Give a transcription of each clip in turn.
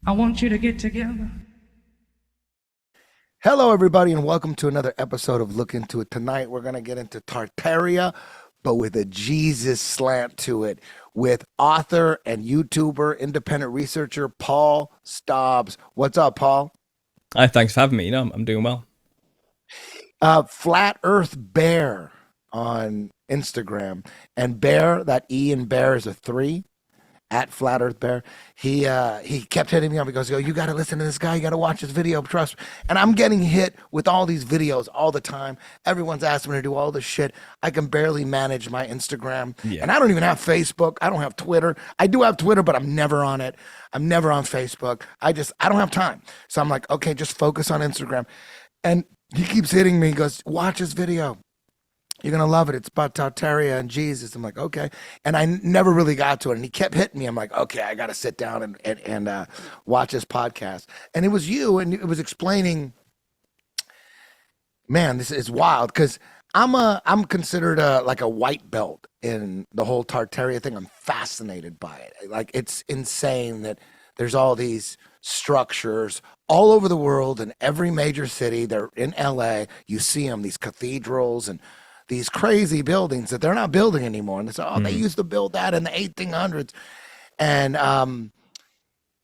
I want you to get together. Hello, everybody, and welcome to another episode of Look Into It. Tonight, we're going to get into Tartaria, but with a Jesus slant to it, with author and YouTuber, independent researcher Paul Stobbs. What's up, Paul? Hi, thanks for having me. I'm doing well. Flat Earth Bear on Instagram, and Bear, that E in Bear is a three. At Flat Earth Bear, he kept hitting me up. He goes, "Yo, you got to listen to this guy. You got to watch this video. Trust me." And I'm getting hit with all these videos all the time. Everyone's asking me to do all this shit. I can barely manage my Instagram, Yeah. and I don't even have Facebook. I don't have Twitter. I do have Twitter, but I'm never on it. I'm never on Facebook. I don't have time. So I'm like, okay, just focus on Instagram. And he keeps hitting me. He goes, "Watch this video. You're gonna love it. It's about Tartaria and Jesus." I'm like, okay. And I never really got to it. And he kept hitting me. I'm like, okay, I gotta sit down and watch this podcast. And it was you, and it was explaining, man, this is wild because I'm considered like a white belt in the whole Tartaria thing. I'm fascinated by it. Like it's insane that there's all these structures all over the world in every major city. They're in LA. You see them, these cathedrals and these crazy buildings that they're not building anymore. And they say, oh, they Mm. used to build that in the 1800s. And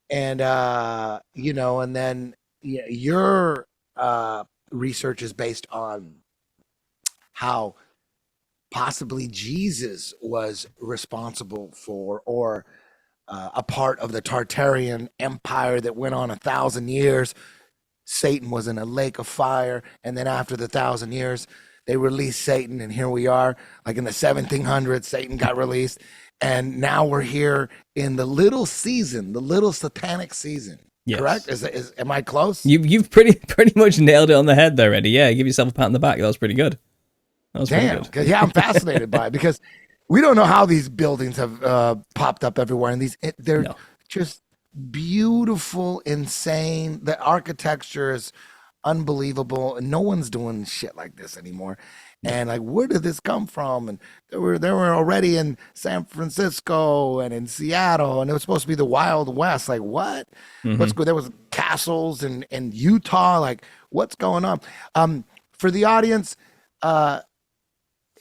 and then your research is based on how possibly Jesus was responsible for or a part of the Tartarian Empire that went on 1,000 years. Satan was in a lake of fire, and then after the 1,000 years, they released Satan, and here we are, like in the 1700s, Satan got released, and now we're here in the little season, the little satanic season. Correct? Yes. Is am I close? You've pretty much nailed it on the head there, Eddie. Yeah, give yourself a pat on the back. That was pretty good. That was pretty Damn. good. 'Cause, yeah, I'm fascinated by it because we don't know how these buildings have popped up everywhere, and they're No. just beautiful, insane. The architecture is unbelievable, and no one's doing shit like this anymore. No. And like, where did this come from? And they were already in San Francisco and in Seattle, and it was supposed to be the Wild West. Like, what? What's Hmm. good? There was castles in Utah. Like, what's going on? For the audience, uh,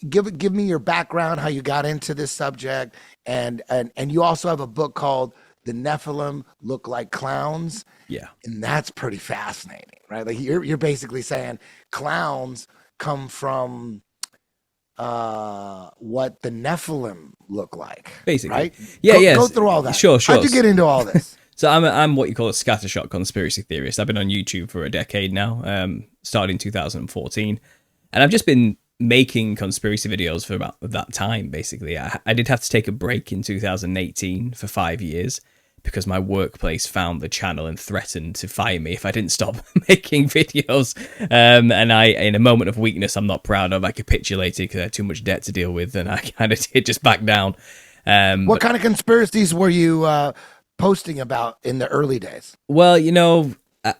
give me your background, how you got into this subject, and you also have a book called "The Nephilim Look Like Clowns," Yeah. and that's pretty fascinating, right? Like you're basically saying clowns come from what the Nephilim look like, Basically. right? Yeah. Go Yes. through all that. Sure. How'd Sure. you get into all this? So I'm what you call a scattershot conspiracy theorist. I've been on YouTube for a decade now. Started in 2014, and I've just been making conspiracy videos for about that time. Basically, I did have to take a break in 2018 for 5 years because my workplace found the channel and threatened to fire me if I didn't stop making videos. And I, in a moment of weakness, I'm not proud of, I capitulated because I had too much debt to deal with, and I kind of did just back down. What kind of conspiracies were you posting about in the early days? Well,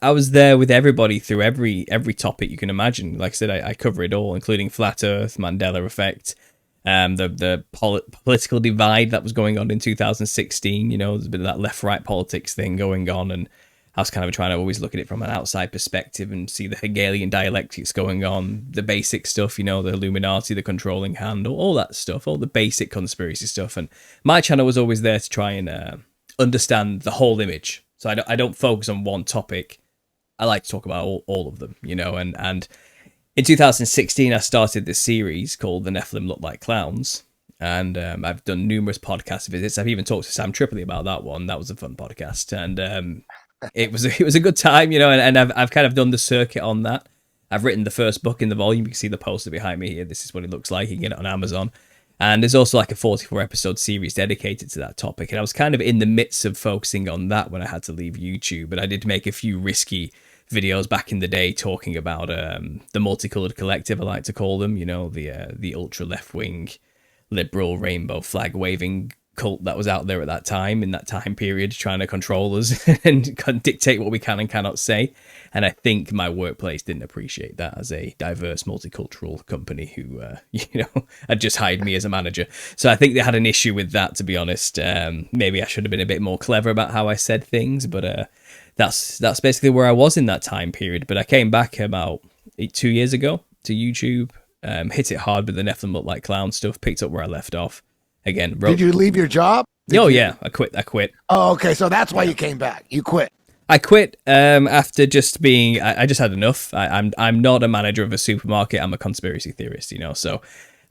I was there with everybody through every topic you can imagine. Like I said, I cover it all, including flat Earth, Mandela effect, the political divide that was going on in 2016. There's a bit of that left right politics thing going on, and I was kind of trying to always look at it from an outside perspective and see the Hegelian dialectics going on, the basic stuff, the Illuminati, the controlling hand, all that stuff, all the basic conspiracy stuff. And my channel was always there to try and understand the whole image. So I don't focus on one topic. I like to talk about all of them, and in 2016, I started this series called The Nephilim Look Like Clowns. And I've done numerous podcast visits. I've even talked to Sam Tripoli about that one. That was a fun podcast. And it was a good time, and I've kind of done the circuit on that. I've written the first book in the volume. You can see the poster behind me here. This is what it looks like. You can get it on Amazon. And there's also like a 44 episode series dedicated to that topic. And I was kind of in the midst of focusing on that when I had to leave YouTube. But I did make a few risky videos back in the day talking about the multicolored collective, I like to call them, the ultra left wing liberal rainbow flag waving cult that was out there at that time, in that time period, trying to control us and dictate what we can and cannot say. And I think my workplace didn't appreciate that as a diverse, multicultural company who, had just hired me as a manager. So I think they had an issue with that, to be honest. Maybe I should have been a bit more clever about how I said things, but that's basically where I was in that time period. But I came back about 2 years ago to YouTube, hit it hard with the Nephilim Look Like Clown stuff, picked up where I left off. Again, Did you leave your job? Yeah, I quit. Oh, okay. So that's why you came back. You quit. I quit after just being. I just had enough. I'm not a manager of a supermarket. I'm a conspiracy theorist, So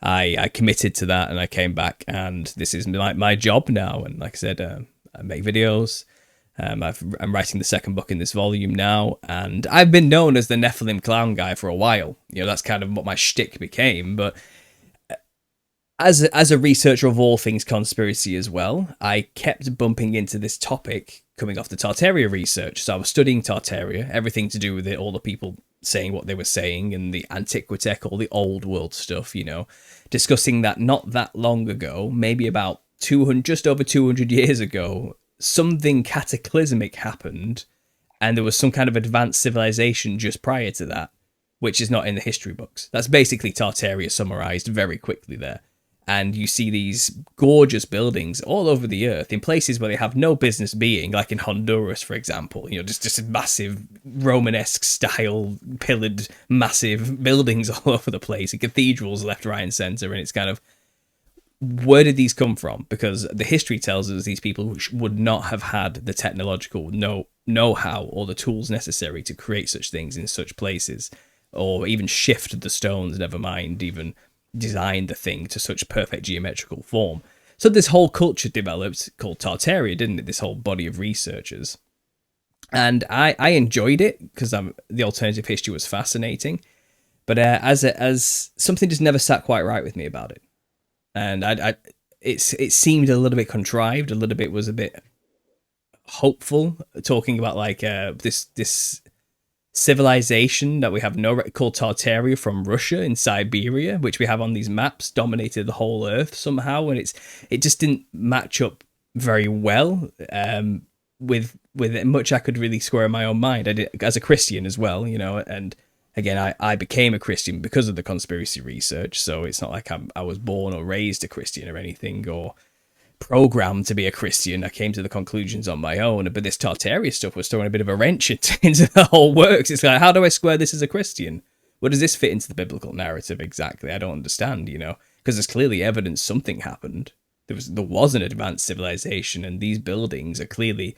I committed to that, and I came back, and this is my job now. And like I said, I make videos. I'm writing the second book in this volume now, and I've been known as the Nephilim clown guy for a while. That's kind of what my shtick became, but. As a researcher of all things conspiracy as well, I kept bumping into this topic coming off the Tartaria research. So I was studying Tartaria, everything to do with it, all the people saying what they were saying, and the Antiquitech, all the old world stuff, discussing that not that long ago, maybe about 200, just over 200 years ago, something cataclysmic happened, and there was some kind of advanced civilization just prior to that, which is not in the history books. That's basically Tartaria summarized very quickly there. And you see these gorgeous buildings all over the earth in places where they have no business being, like in Honduras, for example. Just massive Romanesque style pillared massive buildings all over the place, and cathedrals left, right, and center. And it's kind of, where did these come from? Because the history tells us these people would not have had the technological know-how or the tools necessary to create such things in such places, or even shift the stones, never mind even designed the thing to such perfect geometrical form. So this whole culture developed called Tartaria, didn't it? This whole body of researchers. And I enjoyed it because the alternative history was fascinating. But as something just never sat quite right with me about it. And it seemed a little bit contrived, was a bit hopeful, talking about like this civilization that we have called Tartaria from Russia in Siberia, which we have on these maps, dominated the whole earth somehow, and it just didn't match up very well with much I could really square in my own mind. I did, as a Christian as well, and again I became a Christian because of the conspiracy research, so it's not like I was born or raised a Christian or anything, or programmed to be a Christian. I came to the conclusions on my own, but this Tartaria stuff was throwing a bit of a wrench into the whole works. It's like, how do I square this as a Christian? Where does this fit into the biblical narrative exactly? I don't understand, because there's clearly evidence something happened. There was an advanced civilization, and these buildings are clearly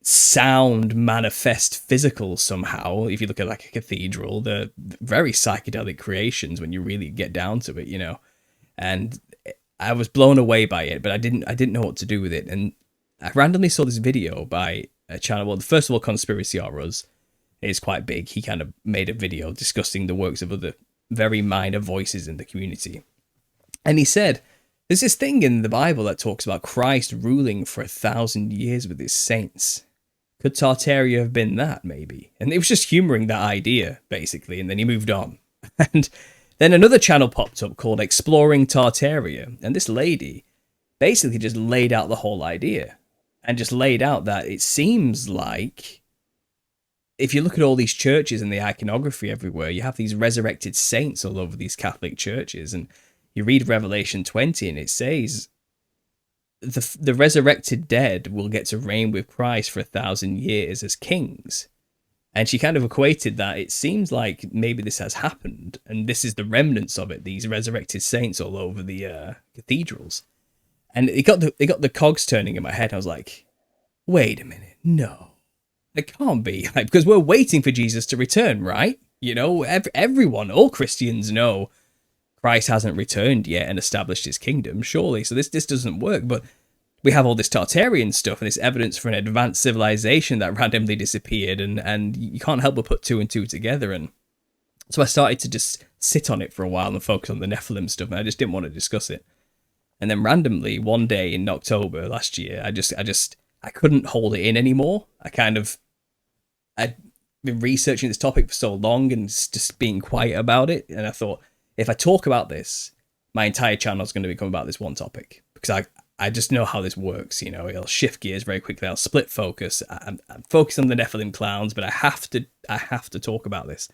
sound, manifest, physical somehow. If you look at like a cathedral, they're very psychedelic creations when you really get down to it, and I was blown away by it, but I didn't know what to do with it. And I randomly saw this video by a channel. Well, first of all, Conspiracy Auras is quite big. He kind of made a video discussing the works of other very minor voices in the community. And he said, there's this thing in the Bible that talks about Christ ruling for 1,000 years with his saints. Could Tartaria have been that, maybe? And it was just humoring that idea, basically, and then he moved on. And then another channel popped up called Exploring Tartaria, and this lady basically just laid out the whole idea, and just laid out that it seems like, if you look at all these churches and the iconography everywhere, you have these resurrected saints all over these Catholic churches, and you read Revelation 20 and it says the resurrected dead will get to reign with Christ for 1,000 years as kings. And she kind of equated that it seems like maybe this has happened, and this is the remnants of it, these resurrected saints all over the cathedrals. And it got the cogs turning in my head. I was like, wait a minute, no, it can't be, because we're waiting for Jesus to return, right? Everyone, all Christians know Christ hasn't returned yet and established his kingdom, surely. So this doesn't work, but we have all this Tartarian stuff and this evidence for an advanced civilization that randomly disappeared, and you can't help but put two and two together. And so I started to just sit on it for a while and focus on the Nephilim stuff, and I just didn't want to discuss it. And then randomly, one day in October last year, I couldn't hold it in anymore. I'd been researching this topic for so long and just being quiet about it, and I thought, if I talk about this, my entire channel is going to become about this one topic, because I just know how this works. You know, it'll shift gears very quickly. I'll split focus. I'm focused on the Nephilim clowns, but I have to talk about this.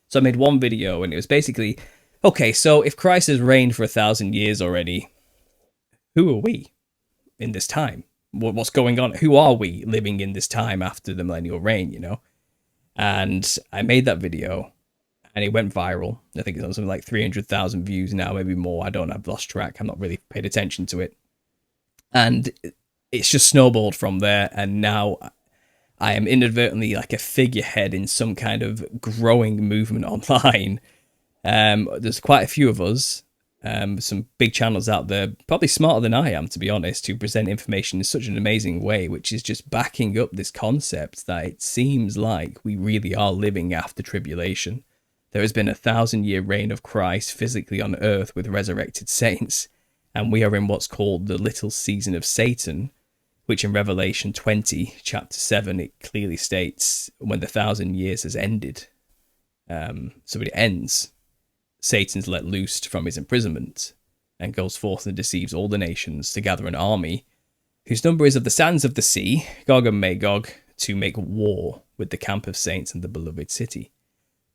So I made one video, and it was basically, okay, so if Christ has reigned for 1,000 years already, who are we in this time? What's going on? Who are we living in this time after the millennial reign, you know? And I made that video, and it went viral. I think it's on something like 300,000 views now, maybe more. I don't know, I've lost track. I'm not really paid attention to it. And it's just snowballed from there, and now I am inadvertently like a figurehead in some kind of growing movement online. There's quite a few of us, some big channels out there, probably smarter than I am, to be honest, who present information in such an amazing way, which is just backing up this concept that it seems like we really are living after tribulation. There has been 1,000-year reign of Christ physically on earth with resurrected saints, and we are in what's called the little season of Satan, which in Revelation 20, chapter 7, it clearly states when the 1,000 years has ended. So it ends. Satan's let loose from his imprisonment and goes forth and deceives all the nations to gather an army whose number is of the sands of the sea, Gog and Magog, to make war with the camp of saints and the beloved city.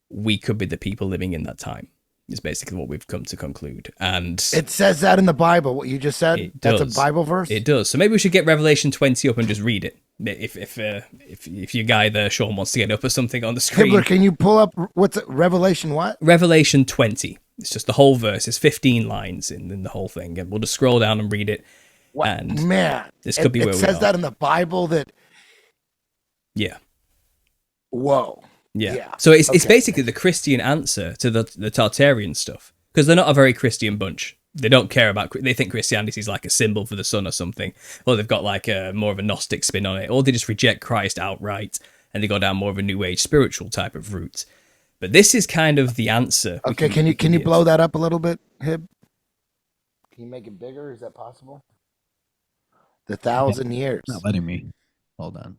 We could be the people living in that time, is basically what we've come to conclude. And it says that in the Bible, what you just said. That's a Bible verse. It does. So maybe we should get Revelation 20 up and just read it. If your guy there, Sean, wants to get up or something on the screen. Hibbler, can you pull up what's it, Revelation what? Revelation 20. It's just the whole verse. It's 15 lines in the whole thing, and we'll just scroll down and read it. What? And man, this could be where we are. It says that in the Bible. That yeah. Whoa. Yeah. So it's basically the Christian answer to the Tartarian stuff, because they're not a very Christian bunch. They don't care about. They think Christianity is like a symbol for the sun or something, or they've got like a more of a Gnostic spin on it, or they just reject Christ outright and they go down more of a New Age spiritual type of route. But this is kind of the answer. Okay, can you blow that up a little bit, Hib? Can you make it bigger? Is that possible? The 1,000 years. Not letting me. Hold on.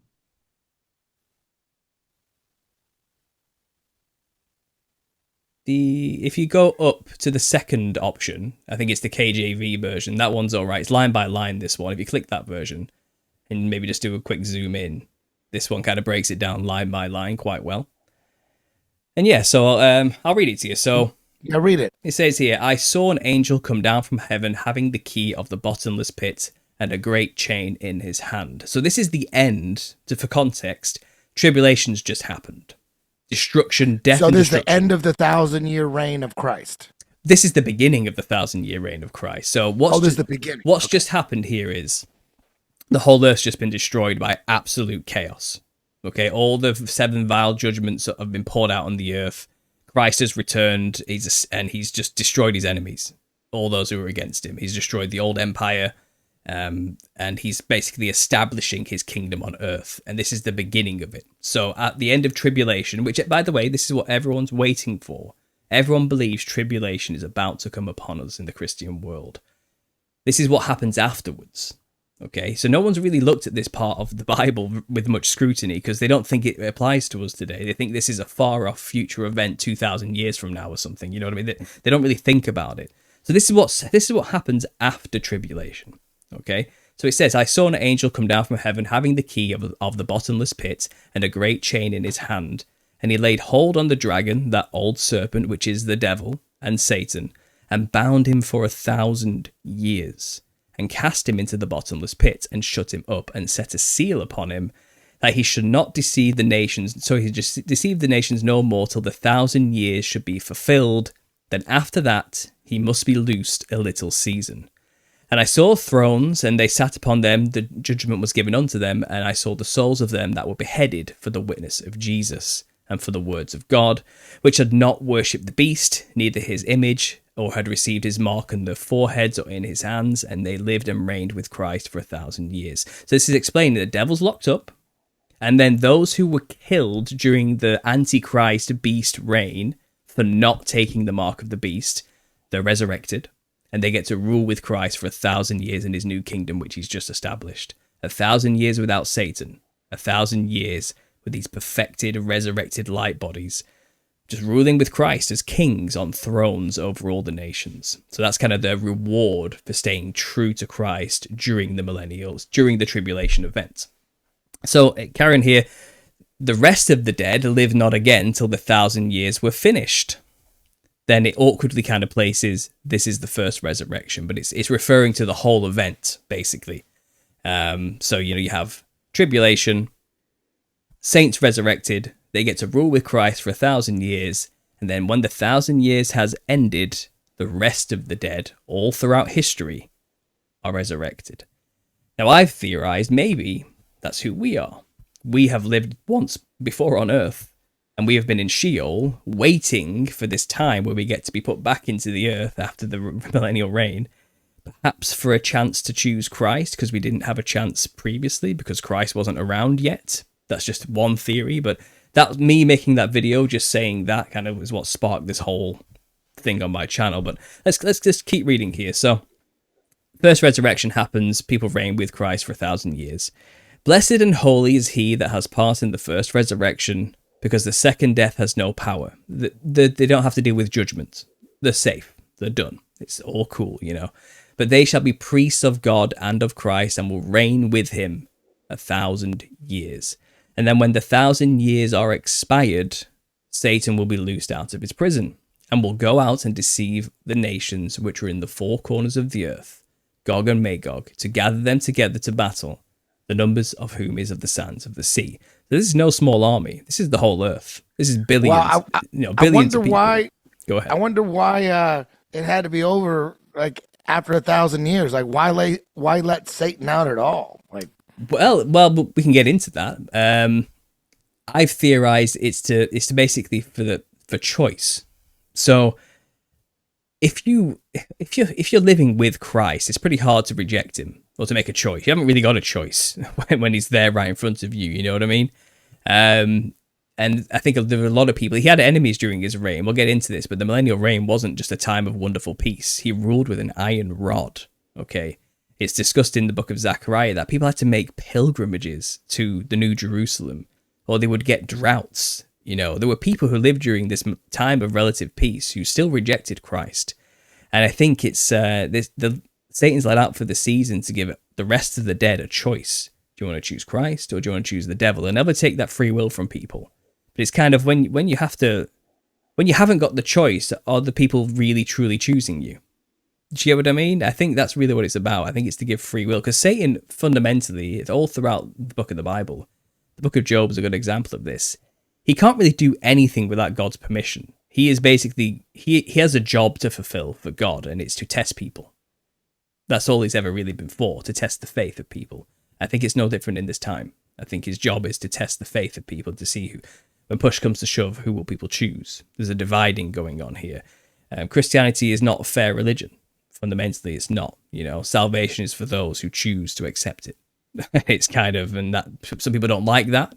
If you go up to the second option, I think it's the KJV version. That one's all right. It's line by line, this one. If you click that version and maybe just do a quick zoom in, this one kind of breaks it down line by line quite well. And yeah, so I'll read it to you. So yeah, read it. It says here, I saw an angel come down from heaven having the key of the bottomless pit and a great chain in his hand. So this is the end. For context, tribulation's just happened. Destruction, death, so and this destruction. is the end of the 1,000-year reign of Christ. This is the beginning of the 1,000-year reign of Christ. So this is the beginning. What's just happened here is the whole earth's just been destroyed by absolute chaos. Okay, all the 7 vile judgments have been poured out on the earth. Christ has returned, he's just destroyed his enemies, all those who were against him. He's destroyed the old empire, and he's basically establishing his kingdom on earth. And this is the beginning of it. So at the end of tribulation, which, by the way, this is what everyone's waiting for. Everyone believes tribulation is about to come upon us in the Christian world. This is what happens afterwards. Okay, so no one's really looked at this part of the Bible with much scrutiny because they don't think it applies to us today. They think this is a far-off future event 2,000 years from now or something. You know what I mean? They don't really think about it. So this is what happens after tribulation. Okay, so it says, I saw an angel come down from heaven having the key of the bottomless pit and a great chain in his hand. And he laid hold on the dragon, that old serpent, which is the devil and Satan, and bound him for 1,000 years, and cast him into the bottomless pit, and shut him up, and set a seal upon him, that he should not deceive the nations. So he just deceived the nations no more till the 1,000 years should be fulfilled. Then after that he must be loosed a little season. And I saw thrones, and they sat upon them. The judgment was given unto them, and I saw the souls of them that were beheaded for the witness of Jesus, and for the words of God, which had not worshipped the beast, neither his image, or had received his mark in their foreheads or in his hands, and they lived and reigned with Christ for 1,000 years. So this is explaining that the devil's locked up, and then those who were killed during the Antichrist beast reign for not taking the mark of the beast, they're resurrected, and they get to rule with Christ for 1,000 years in his new kingdom, which he's just established. 1,000 years without Satan, 1,000 years with these perfected, resurrected light bodies, just ruling with Christ as kings on thrones over all the nations. So that's kind of their reward for staying true to Christ during the millennials, during the tribulation event. So, carrying here, the rest of the dead live not again till the 1,000 years were finished. Then it awkwardly kind of places this is the first resurrection, but it's referring to the whole event, basically. So, you have tribulation, saints resurrected, they get to rule with Christ for 1,000 years, and then when the 1,000 years has ended, the rest of the dead, all throughout history, are resurrected. Now, I've theorized maybe that's who we are. We have lived once before on Earth, and we have been in Sheol, waiting for this time where we get to be put back into the earth after the millennial reign, perhaps for a chance to choose Christ, because we didn't have a chance previously, because Christ wasn't around yet. That's just one theory, but that was me making that video, just saying that kind of was what sparked this whole thing on my channel. But let's just keep reading here. So, first resurrection happens, people reign with Christ for 1,000 years. Blessed and holy is he that has part in the first resurrection, because the second death has no power. They don't have to deal with judgment. They're safe. They're done. It's all cool, But they shall be priests of God and of Christ, and will reign with him 1,000 years. And then when the 1,000 years are expired, Satan will be loosed out of his prison, and will go out and deceive the nations which are in the four corners of the earth, Gog and Magog, to gather them together to battle, the numbers of whom is of the sands of the sea. So this is no small army. This is the whole earth. This is billions. Well, billions I wonder of people. why. Go ahead. I wonder why it had to be over like after 1,000 years. Like why let Satan out at all? Like well, we can get into that. I've theorized it's to basically for choice. So if you're living with Christ, it's pretty hard to reject him or to make a choice. You haven't really got a choice when he's there right in front of you. You know what I mean? And I think there were a lot of people. He had enemies during his reign. We'll get into this, but the millennial reign wasn't just a time of wonderful peace. He ruled with an iron rod. Okay, it's discussed in the book of Zechariah that people had to make pilgrimages to the New Jerusalem, or they would get droughts. There were people who lived during this time of relative peace who still rejected Christ. And I think it's Satan's let out for the season to give the rest of the dead a choice. Do you want to choose Christ or do you want to choose the devil? And never take that free will from people. But it's kind of when you haven't got the choice, are the people really truly choosing you? Do you get what I mean? I think that's really what it's about. I think it's to give free will, because Satan fundamentally, it's all throughout the book of the Bible. The book of Job is a good example of this. He can't really do anything without God's permission. He is basically, he has a job to fulfill for God, and it's to test people. That's all he's ever really been for, to test the faith of people. I think it's no different in this time. I think his job is to test the faith of people, to see who, when push comes to shove, who will people choose. There's a dividing going on here. Christianity is not a fair religion. Fundamentally, it's not. Salvation is for those who choose to accept it. It's kind of, and that some people don't like that.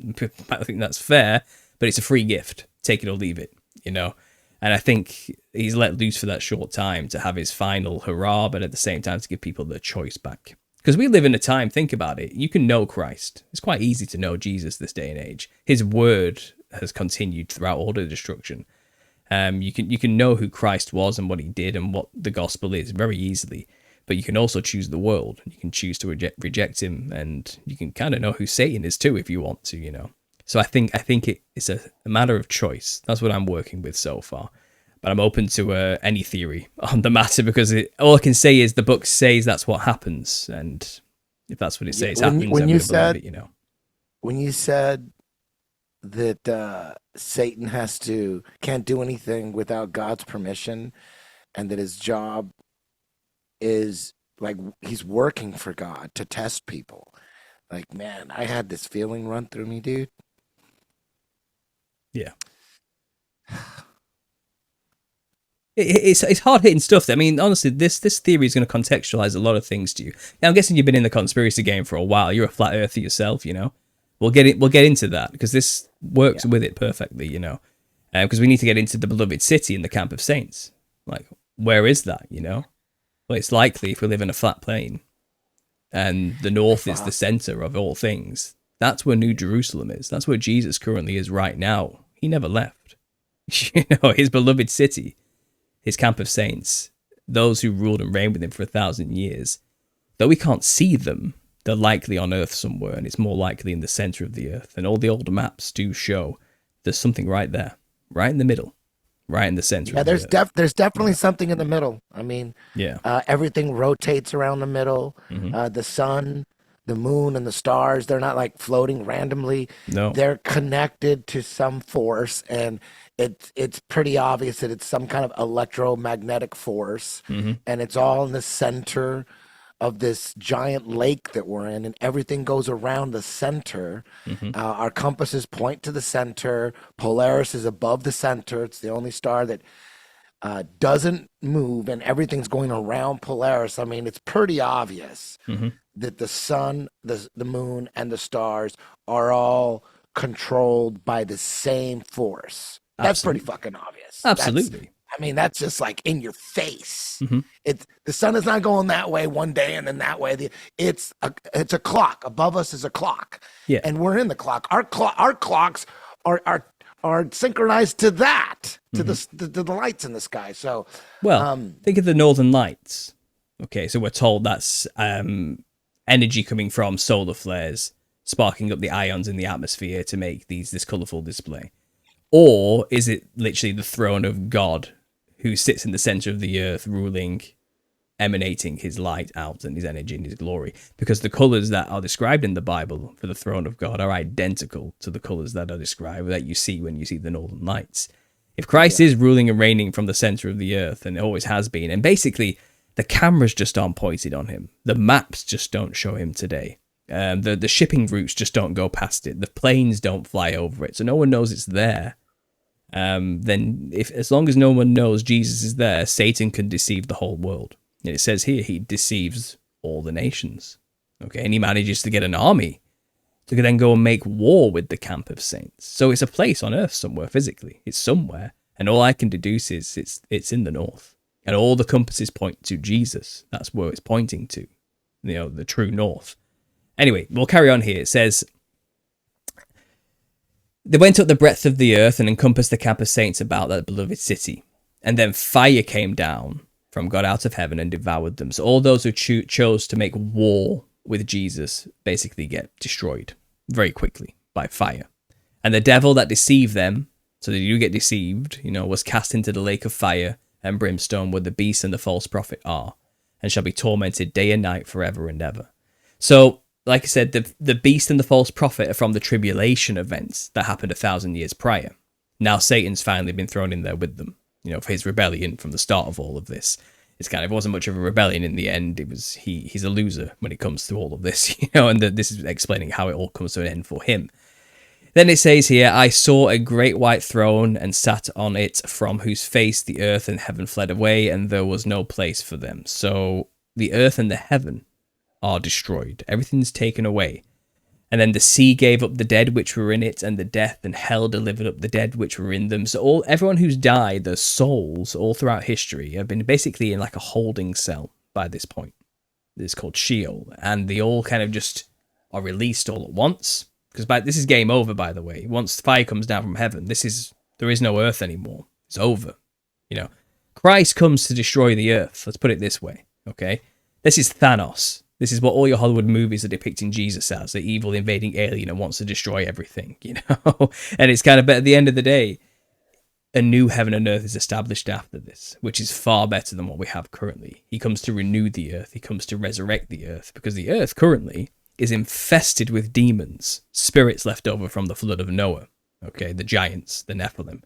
I think that's fair, but it's a free gift. Take it or leave it, And I think he's let loose for that short time to have his final hurrah, but at the same time to give people the choice back. Because we live in a time, think about it, you can know Christ. It's quite easy to know Jesus this day and age. His word has continued throughout all the destruction. You can know who Christ was and what he did and what the gospel is very easily. But you can also choose the world. You can choose to reject him, and you can kind of know who Satan is too if you want to, So I think it's a matter of choice. That's what I'm working with so far. But I'm open to any theory on the matter, because all I can say is the book says that's what happens, and if that's what it says happens, when I'm you going to believe it, When you said that Satan can't do anything without God's permission, and that his job is like he's working for God to test people. Like, man, I had this feeling run through me, dude. Yeah. It's hard hitting stuff. I mean, honestly, this theory is going to contextualize a lot of things to you. Now, I'm guessing you've been in the conspiracy game for a while. You're a flat earther yourself, We'll get into that, because this works with it perfectly, Because we need to get into the beloved city in the camp of saints. Like, where is that? Well, it's likely if we live in a flat plane, and the north is the center of all things. That's where New Jerusalem is. That's where Jesus currently is right now. He never left. His beloved city, his camp of saints, those who ruled and reigned with him for 1,000 years. Though we can't see them, they're likely on Earth somewhere, and it's more likely in the center of the Earth. And all the older maps do show there's something right there, right in the middle, right in the center. Yeah, there's definitely something in the middle. I mean, yeah. Everything rotates around the middle. Mhm. The sun, the moon, and the stars, they're not like floating randomly. No. They're connected to some force, and it's pretty obvious that it's some kind of electromagnetic force, Mhm. and it's all in the center of this giant lake that we're in, and everything goes around the center. Mhm. Our compasses point to the center. Polaris is above the center. It's the only star that doesn't move, and everything's going around Polaris. I mean, it's pretty obvious Mhm. that the sun, the moon, and the stars are all controlled by the same force. That's pretty fucking obvious. Absolutely. I mean, that's just like in your face. Mhm. It's the sun is not going that way one day and then that way. It's a clock. Above us is a clock. Yeah. And we're in the clock. Our clocks are synchronized to that, to the lights in the sky. So, Well, think of the Northern Lights. Okay, so we're told that's energy coming from solar flares, sparking up the ions in the atmosphere to make this colourful display. Or is it literally the throne of God who sits in the center of the earth, ruling, emanating his light out and his energy and his glory? Because the colors that are described in the Bible for the throne of God are identical to the colors that are described that you see when you see the Northern Lights. If Christ is ruling and reigning from the center of the earth, and it always has been, and basically the cameras just aren't pointed on him, the maps just don't show him today. The shipping routes just don't go past it. The planes don't fly over it, so no one knows it's there. Then, as long as no one knows Jesus is there, Satan can deceive the whole world. And it says here he deceives all the nations. Okay, and he manages to get an army to then go and make war with the camp of saints. So it's a place on earth somewhere physically. It's somewhere, and all I can deduce is it's in the north, and all the compasses point to Jesus. That's where it's pointing to, the true north. Anyway, we'll carry on here. It says, they went up the breadth of the earth and encompassed the camp of saints about that beloved city. And then fire came down from God out of heaven and devoured them. So all those who chose to make war with Jesus basically get destroyed very quickly by fire. And the devil that deceived them, so that you get deceived, was cast into the lake of fire and brimstone where the beast and the false prophet are, and shall be tormented day and night forever and ever. So, like I said, the beast and the false prophet are from the tribulation events that happened 1,000 years prior. Now Satan's finally been thrown in there with them, for his rebellion from the start of all of this. It wasn't much of a rebellion in the end. It was he's a loser when it comes to all of this, and this is explaining how it all comes to an end for him. Then it says here, I saw a great white throne and sat on it, from whose face the earth and heaven fled away, and there was no place for them. So the earth and the heaven are destroyed. Everything's taken away. And then the sea gave up the dead which were in it, and the death and hell delivered up the dead which were in them. So everyone who's died, their souls all throughout history have been basically in like a holding cell by this point. It's called Sheol, and they all kind of just are released all at once. Because this is game over, by the way. Once fire comes down from heaven, there is no earth anymore. It's over. Christ comes to destroy the earth. Let's put it this way. Okay, this is Thanos. This is what all your Hollywood movies are depicting Jesus as, the evil invading alien and wants to destroy everything, And it's kind of, but at the end of the day, a new heaven and earth is established after this, which is far better than what we have currently. He comes to renew the earth. He comes to resurrect the earth, because the earth currently is infested with demons, spirits left over from the flood of Noah, okay, the giants, the Nephilim.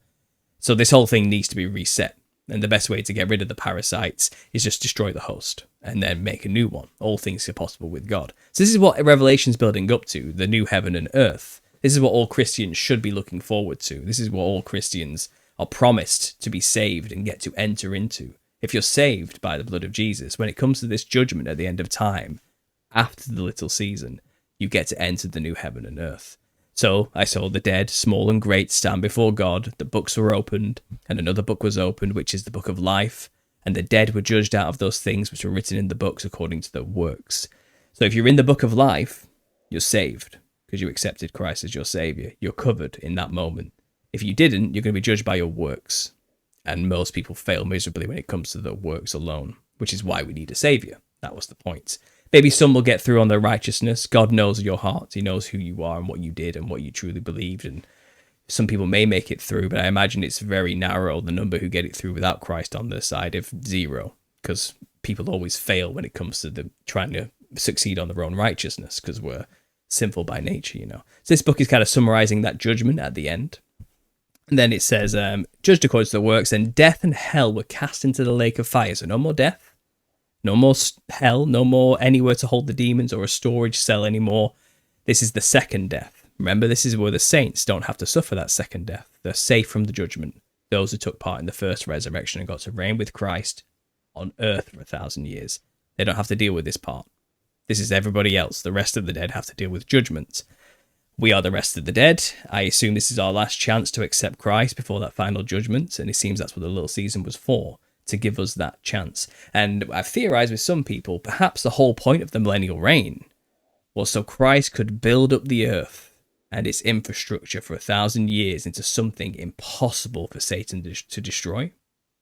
So this whole thing needs to be reset. And the best way to get rid of the parasites is just destroy the host and then make a new one. All things are possible with God. So this is what Revelation's building up to, the new heaven and earth. This is what all Christians should be looking forward to. This is what all Christians are promised to be saved and get to enter into. If you're saved by the blood of Jesus, when it comes to this judgment at the end of time, after the little season, you get to enter the new heaven and earth. So I saw the dead, small and great, stand before God. The books were opened, and another book was opened, which is the book of life. And the dead were judged out of those things which were written in the books according to their works. So if you're in the book of life, you're saved, because you accepted Christ as your Savior. You're covered in that moment. If you didn't, you're going to be judged by your works. And most people fail miserably when it comes to the works alone, which is why we need a savior. That was the point. Maybe some will get through on their righteousness. God knows your heart. He knows who you are and what you did and what you truly believed. And some people may make it through, but I imagine it's very narrow, the number who get it through without Christ on their side, if zero, because people always fail when it comes to trying to succeed on their own righteousness, because we're sinful by nature, you know. So this book is kind of summarizing that judgment at the end. And then it says, judged according to the works, and death and hell were cast into the lake of fire. So no more death, no more hell, no more anywhere to hold the demons or a storage cell anymore. This is the second death. Remember, this is where the saints don't have to suffer that second death. They're safe from the judgment. Those who took part in the first resurrection and got to reign with Christ on earth for 1,000 years. They don't have to deal with this part. This is everybody else. The rest of the dead have to deal with judgment. We are the rest of the dead. I assume this is our last chance to accept Christ before that final judgment, and it seems that's what the little season was for, to give us that chance. And I've theorized with some people, perhaps the whole point of the millennial reign was so Christ could build up the earth and its infrastructure for 1,000 years into something impossible for Satan to destroy.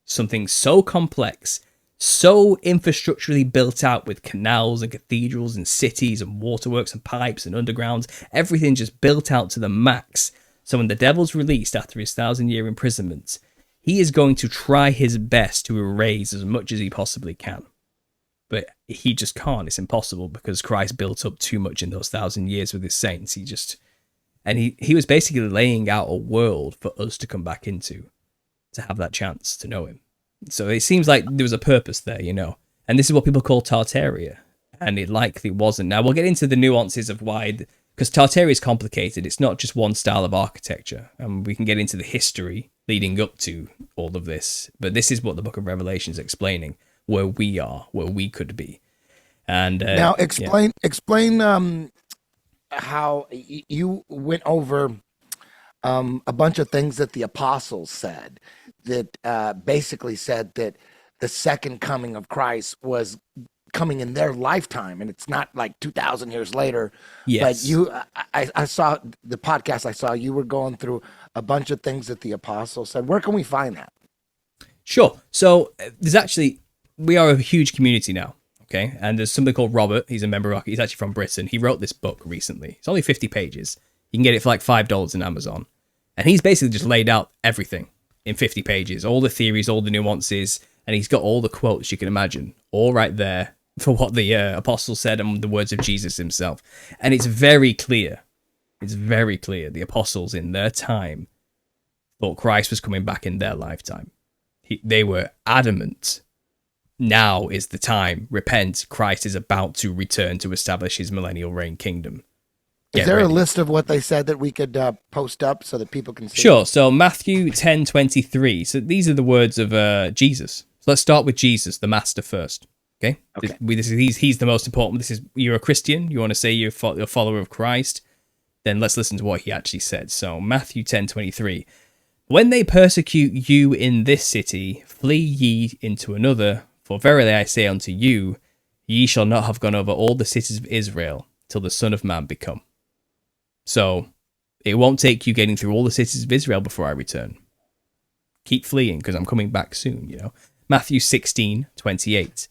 Something so complex, so infrastructurally built out with canals and cathedrals and cities and waterworks and pipes and undergrounds, everything just built out to the max. So when the devil's released after his 1,000-year imprisonment, he is going to try his best to erase as much as he possibly can. But he just can't. It's impossible because Christ built up too much in those 1,000 years with his saints. He was basically laying out a world for us to come back into, to have that chance to know him. So it seems like there was a purpose there, you know. And this is what people call Tartaria. And it likely wasn't. Now, we'll get into the nuances of why, because Tartaria is complicated. It's not just one style of architecture. And we can get into the history leading up to all of this. But this is what the book of Revelation is explaining, where we are, where we could be. And now explain how you went over a bunch of things that the apostles said that basically said that the second coming of Christ was coming in their lifetime, and it's not like 2,000 years later. Yes. But I saw the podcast. I saw you were going through a bunch of things that the apostles said. Where can we find that? Sure. So we are a huge community now. Okay. And there's somebody called Robert. He's a member of, he's actually from Britain. He wrote this book recently. It's only 50 pages. You can get it for like $5 on Amazon. And he's basically just laid out everything in 50 pages, all the theories, all the nuances, and he's got all the quotes you can imagine, all right there for what the apostles said and the words of Jesus himself. And it's very clear. It's very clear. The apostles in their time thought Christ was coming back in their lifetime. They were adamant. Now is the time. Repent. Christ is about to return to establish his millennial reign kingdom. Is there a list of what they said that we could post up so that people can see? Sure. So Matthew 10:23. So these are the words of Jesus. So let's start with Jesus, the master, first. Okay. He's the most important. You're a Christian. You want to say you're a follower of Christ. Then let's listen to what he actually said. So Matthew 10:23. When they persecute you in this city, flee ye into another. For verily I say unto you, ye shall not have gone over all the cities of Israel till the Son of Man be come. So it won't take you getting through all the cities of Israel before I return. Keep fleeing, because I'm coming back soon, you know. Matthew 16:28.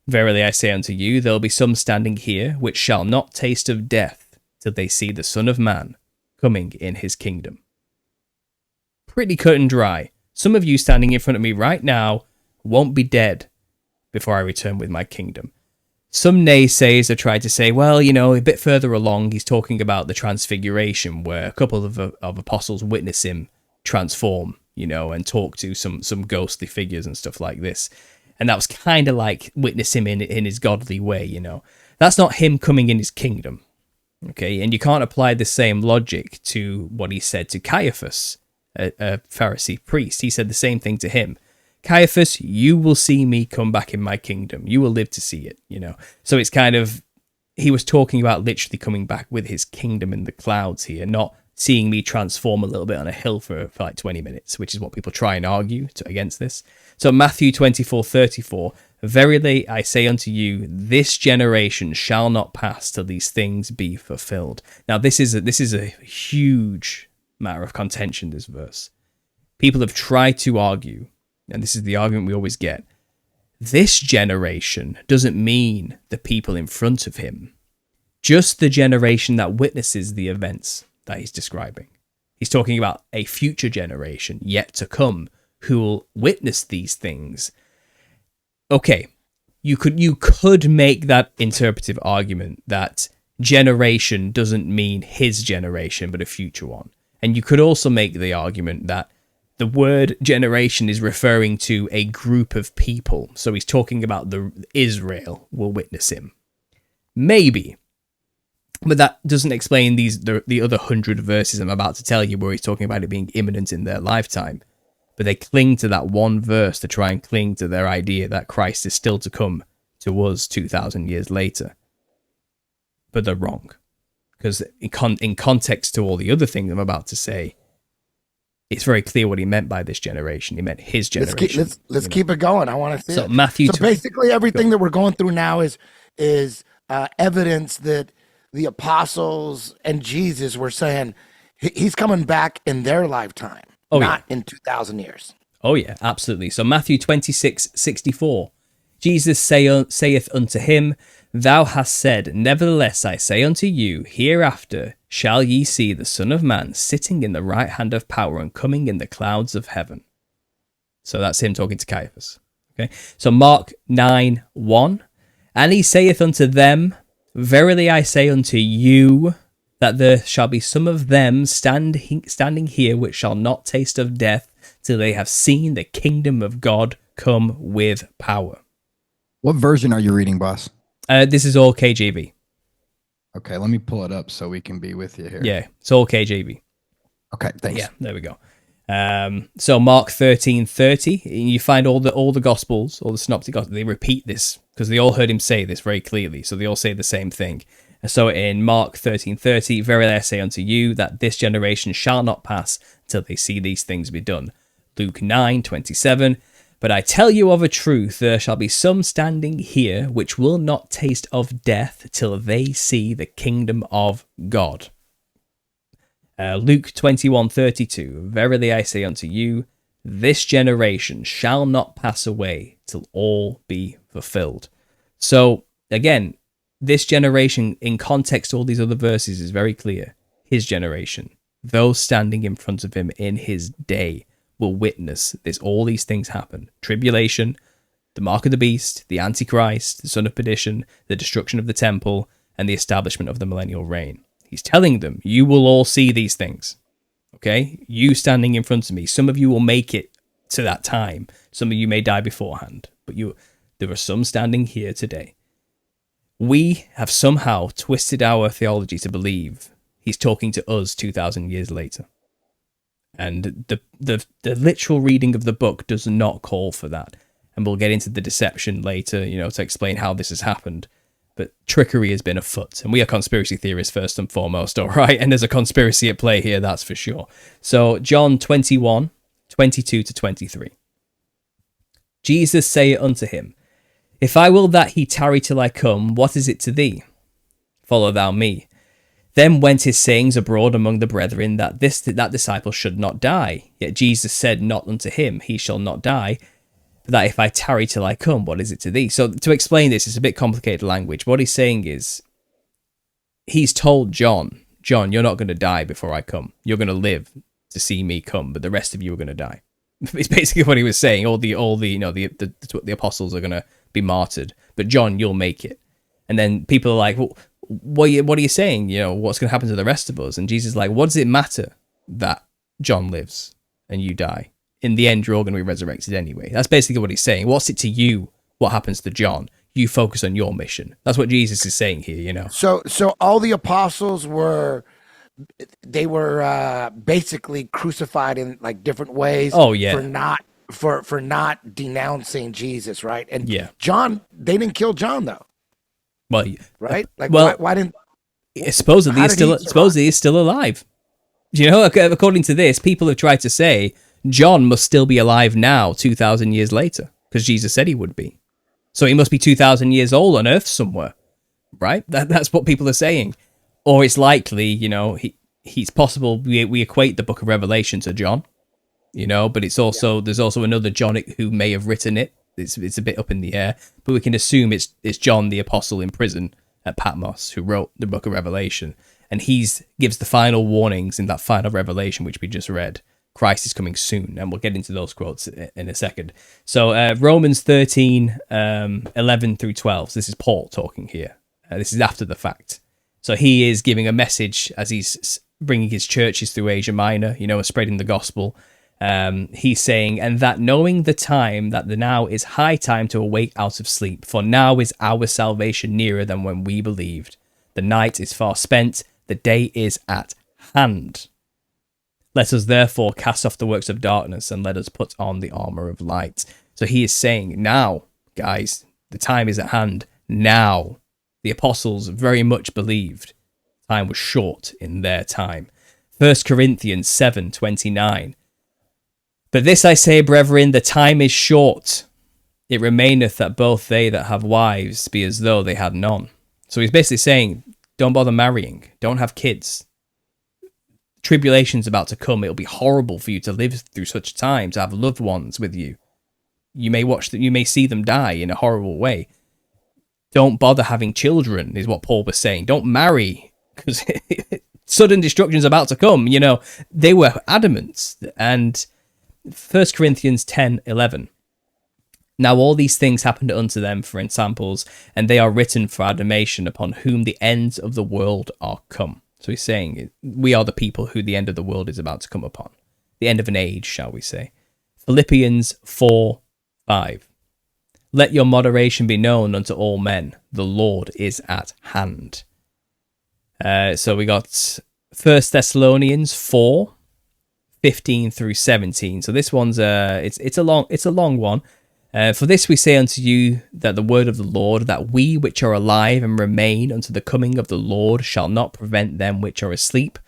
Verily I say unto you, there will be some standing here which shall not taste of death till they see the Son of Man coming in his kingdom. Pretty cut and dry. Some of you standing in front of me right now won't be dead before I return with my kingdom. Some naysayers have tried to say, well, you know, a bit further along, he's talking about the transfiguration, where a couple of apostles witness him transform, you know, and talk to some ghostly figures and stuff like this. And that was kind of like witness him in his godly way, you know. That's not him coming in his kingdom, okay? And you can't apply the same logic to what he said to Caiaphas, a Pharisee priest. He said the same thing to him. Caiaphas, you will see me come back in my kingdom. You will live to see it, you know. So it's kind of, he was talking about literally coming back with his kingdom in the clouds here, not seeing me transform a little bit on a hill for like 20 minutes, which is what people try and argue against this. So Matthew 24:34, verily I say unto you, this generation shall not pass till these things be fulfilled. Now this is a huge matter of contention, this verse. People have tried to argue, and this is the argument we always get, this generation doesn't mean the people in front of him, just the generation that witnesses the events that he's describing. He's talking about a future generation yet to come who will witness these things. Okay, you could make that interpretive argument that generation doesn't mean his generation, but a future one. And you could also make the argument that the word generation is referring to a group of people. So he's talking about the Israel will witness him. Maybe. But that doesn't explain the other 100 verses I'm about to tell you where he's talking about it being imminent in their lifetime. But they cling to that one verse to try and cling to their idea that Christ is still to come to us 2,000 years later. But they're wrong. Because in context to all the other things I'm about to say, it's very clear what he meant by this generation. He meant his generation. Let's keep it going. I want to see. So it. Matthew. So basically, everything that we're going through now is evidence that the apostles and Jesus were saying he's coming back in their lifetime, not in 2,000 years. Oh yeah, absolutely. So Matthew 26:64, Jesus saith unto him, Thou hast said, nevertheless I say unto you, hereafter shall ye see the Son of Man sitting in the right hand of power and coming in the clouds of heaven. So that's him talking to Caiaphas. Okay. So Mark 9:1, and he saith unto them, Verily I say unto you, that there shall be some of them standing here which shall not taste of death till they have seen the kingdom of God come with power. What version are you reading, boss? This is all KJV. Okay, let me pull it up so we can be with you here. Yeah, it's all KJV. Okay, thanks. Yeah, there we go. So Mark 13:30, you find all the Gospels, all the synoptic Gospels, they repeat this because they all heard him say this very clearly. So they all say the same thing. So in Mark 13:30, verily I say unto you that this generation shall not pass till they see these things be done. Luke 9:27, but I tell you of a truth, there shall be some standing here which will not taste of death till they see the kingdom of God. Luke 21:32, verily I say unto you, this generation shall not pass away till all be fulfilled. So again, this generation, in context to all these other verses, is very clear. His generation, those standing in front of him in his day, will witness this. All these things happen. Tribulation, the mark of the beast, the Antichrist, the son of perdition, the destruction of the temple, and the establishment of the millennial reign. He's telling them, you will all see these things. Okay? You standing in front of me. Some of you will make it to that time. Some of you may die beforehand. But there are some standing here today. We have somehow twisted our theology to believe he's talking to us 2,000 years later. And the literal reading of the book does not call for that. And we'll get into the deception later, to explain how this has happened. But trickery has been afoot. And we are conspiracy theorists first and foremost, all right? And there's a conspiracy at play here, that's for sure. So John 21:22-23. Jesus saith unto him, If I will that he tarry till I come, what is it to thee? Follow thou me. Then went his sayings abroad among the brethren that that disciple should not die. Yet Jesus said not unto him, He shall not die, but that if I tarry till I come, what is it to thee? So to explain this, it's a bit complicated language. What he's saying is, he's told John, you're not going to die before I come. You're going to live to see me come, but the rest of you are going to die. It's basically what he was saying. All the apostles are going to be martyred, but John, you'll make it. And then people are like, well, what are you saying? What's going to happen to the rest of us? And Jesus is like, what does it matter that John lives and you die? In the end, you're all going to be resurrected anyway. That's basically what he's saying. What's it to you what happens to John? You focus on your mission. That's what Jesus is saying here, So all the apostles were basically crucified in like different ways. Oh yeah. For not denouncing Jesus, right? And yeah. John, they didn't kill John though. Well, right? Like, well, why didn't? Supposedly he's still alive. According to this, people have tried to say John must still be alive now, 2,000 years later, because Jesus said he would be. So he must be 2,000 years old on Earth somewhere, right? That's what people are saying. Or it's likely, he It's possible we equate the book of Revelation to John, but it's also there's also another John who may have written it. It's a bit up in the air, but we can assume it's John the apostle in prison at Patmos who wrote the book of Revelation, and gives the final warnings in that final revelation which we just read. Christ is coming soon, and we'll get into those quotes in a second. So Romans 13, 11 through 12. So this is Paul talking here. This is after the fact. So he is giving a message as he's bringing his churches through Asia Minor, spreading the gospel. He's saying, and that knowing the time, that the now is high time to awake out of sleep, for now is our salvation nearer than when we believed. The night is far spent, the day is at hand. Let us therefore cast off the works of darkness and let us put on the armor of light. So he is saying, now, guys, the time is at hand. Now. The apostles very much believed time was short in their time. 1 Corinthians 7:29. But this I say, brethren, the time is short. It remaineth that both they that have wives be as though they had none. So he's basically saying, don't bother marrying. Don't have kids. Tribulation's about to come. It'll be horrible for you to live through such a time, to have loved ones with you. You may see them die in a horrible way. Don't bother having children, is what Paul was saying. Don't marry, because sudden destruction's about to come. They were adamant. And 1 Corinthians 10:11. Now all these things happened unto them for ensamples, and they are written for our damnation, upon whom the ends of the world are come. So he's saying, we are the people who the end of the world is about to come upon. The end of an age, shall we say. Philippians 4:5. Let your moderation be known unto all men. The Lord is at hand. So we got 1 Thessalonians 4:15 through 17. So this one's it's a long one. For this we say unto you, that the word of the Lord, that we which are alive and remain unto the coming of the Lord shall not prevent them which are asleep.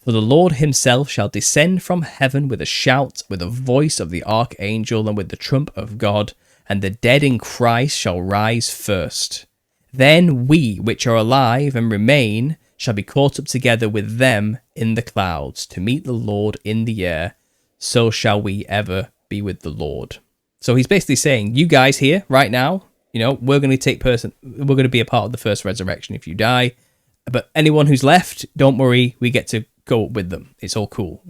For the Lord himself shall descend from heaven with a shout, with the voice of the archangel, and with the trump of God, and the dead in Christ shall rise first. Then we which are alive and remain shall be caught up together with them in the clouds to meet the Lord in the air. So shall we ever be with the Lord. So he's basically saying, you guys here right now, we're going to be a part of the first resurrection if you die. But anyone who's left, don't worry, we get to go with them. It's all cool,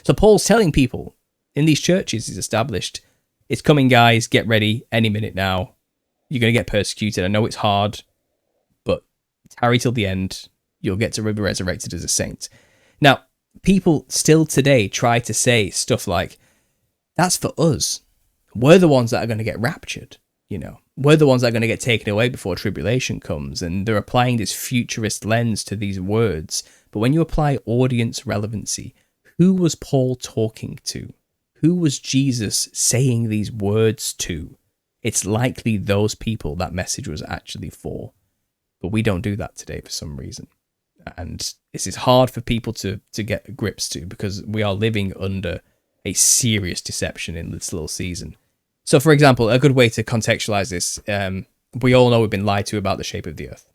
So Paul's telling people in these churches he's established, it's coming, guys, get ready any minute now. You're going to get persecuted. I know it's hard, but tarry till the end. You'll get to be resurrected as a saint. Now, people still today try to say stuff like, that's for us. We're the ones that are going to get raptured, We're the ones that are going to get taken away before tribulation comes, and they're applying this futurist lens to these words. But when you apply audience relevancy, who was Paul talking to? Who was Jesus saying these words to? It's likely those people that message was actually for. But we don't do that today for some reason. And this is hard for people to get grips to, because we are living under a serious deception in this little season. So, for example, a good way to contextualize this, we all know we've been lied to about the shape of the earth.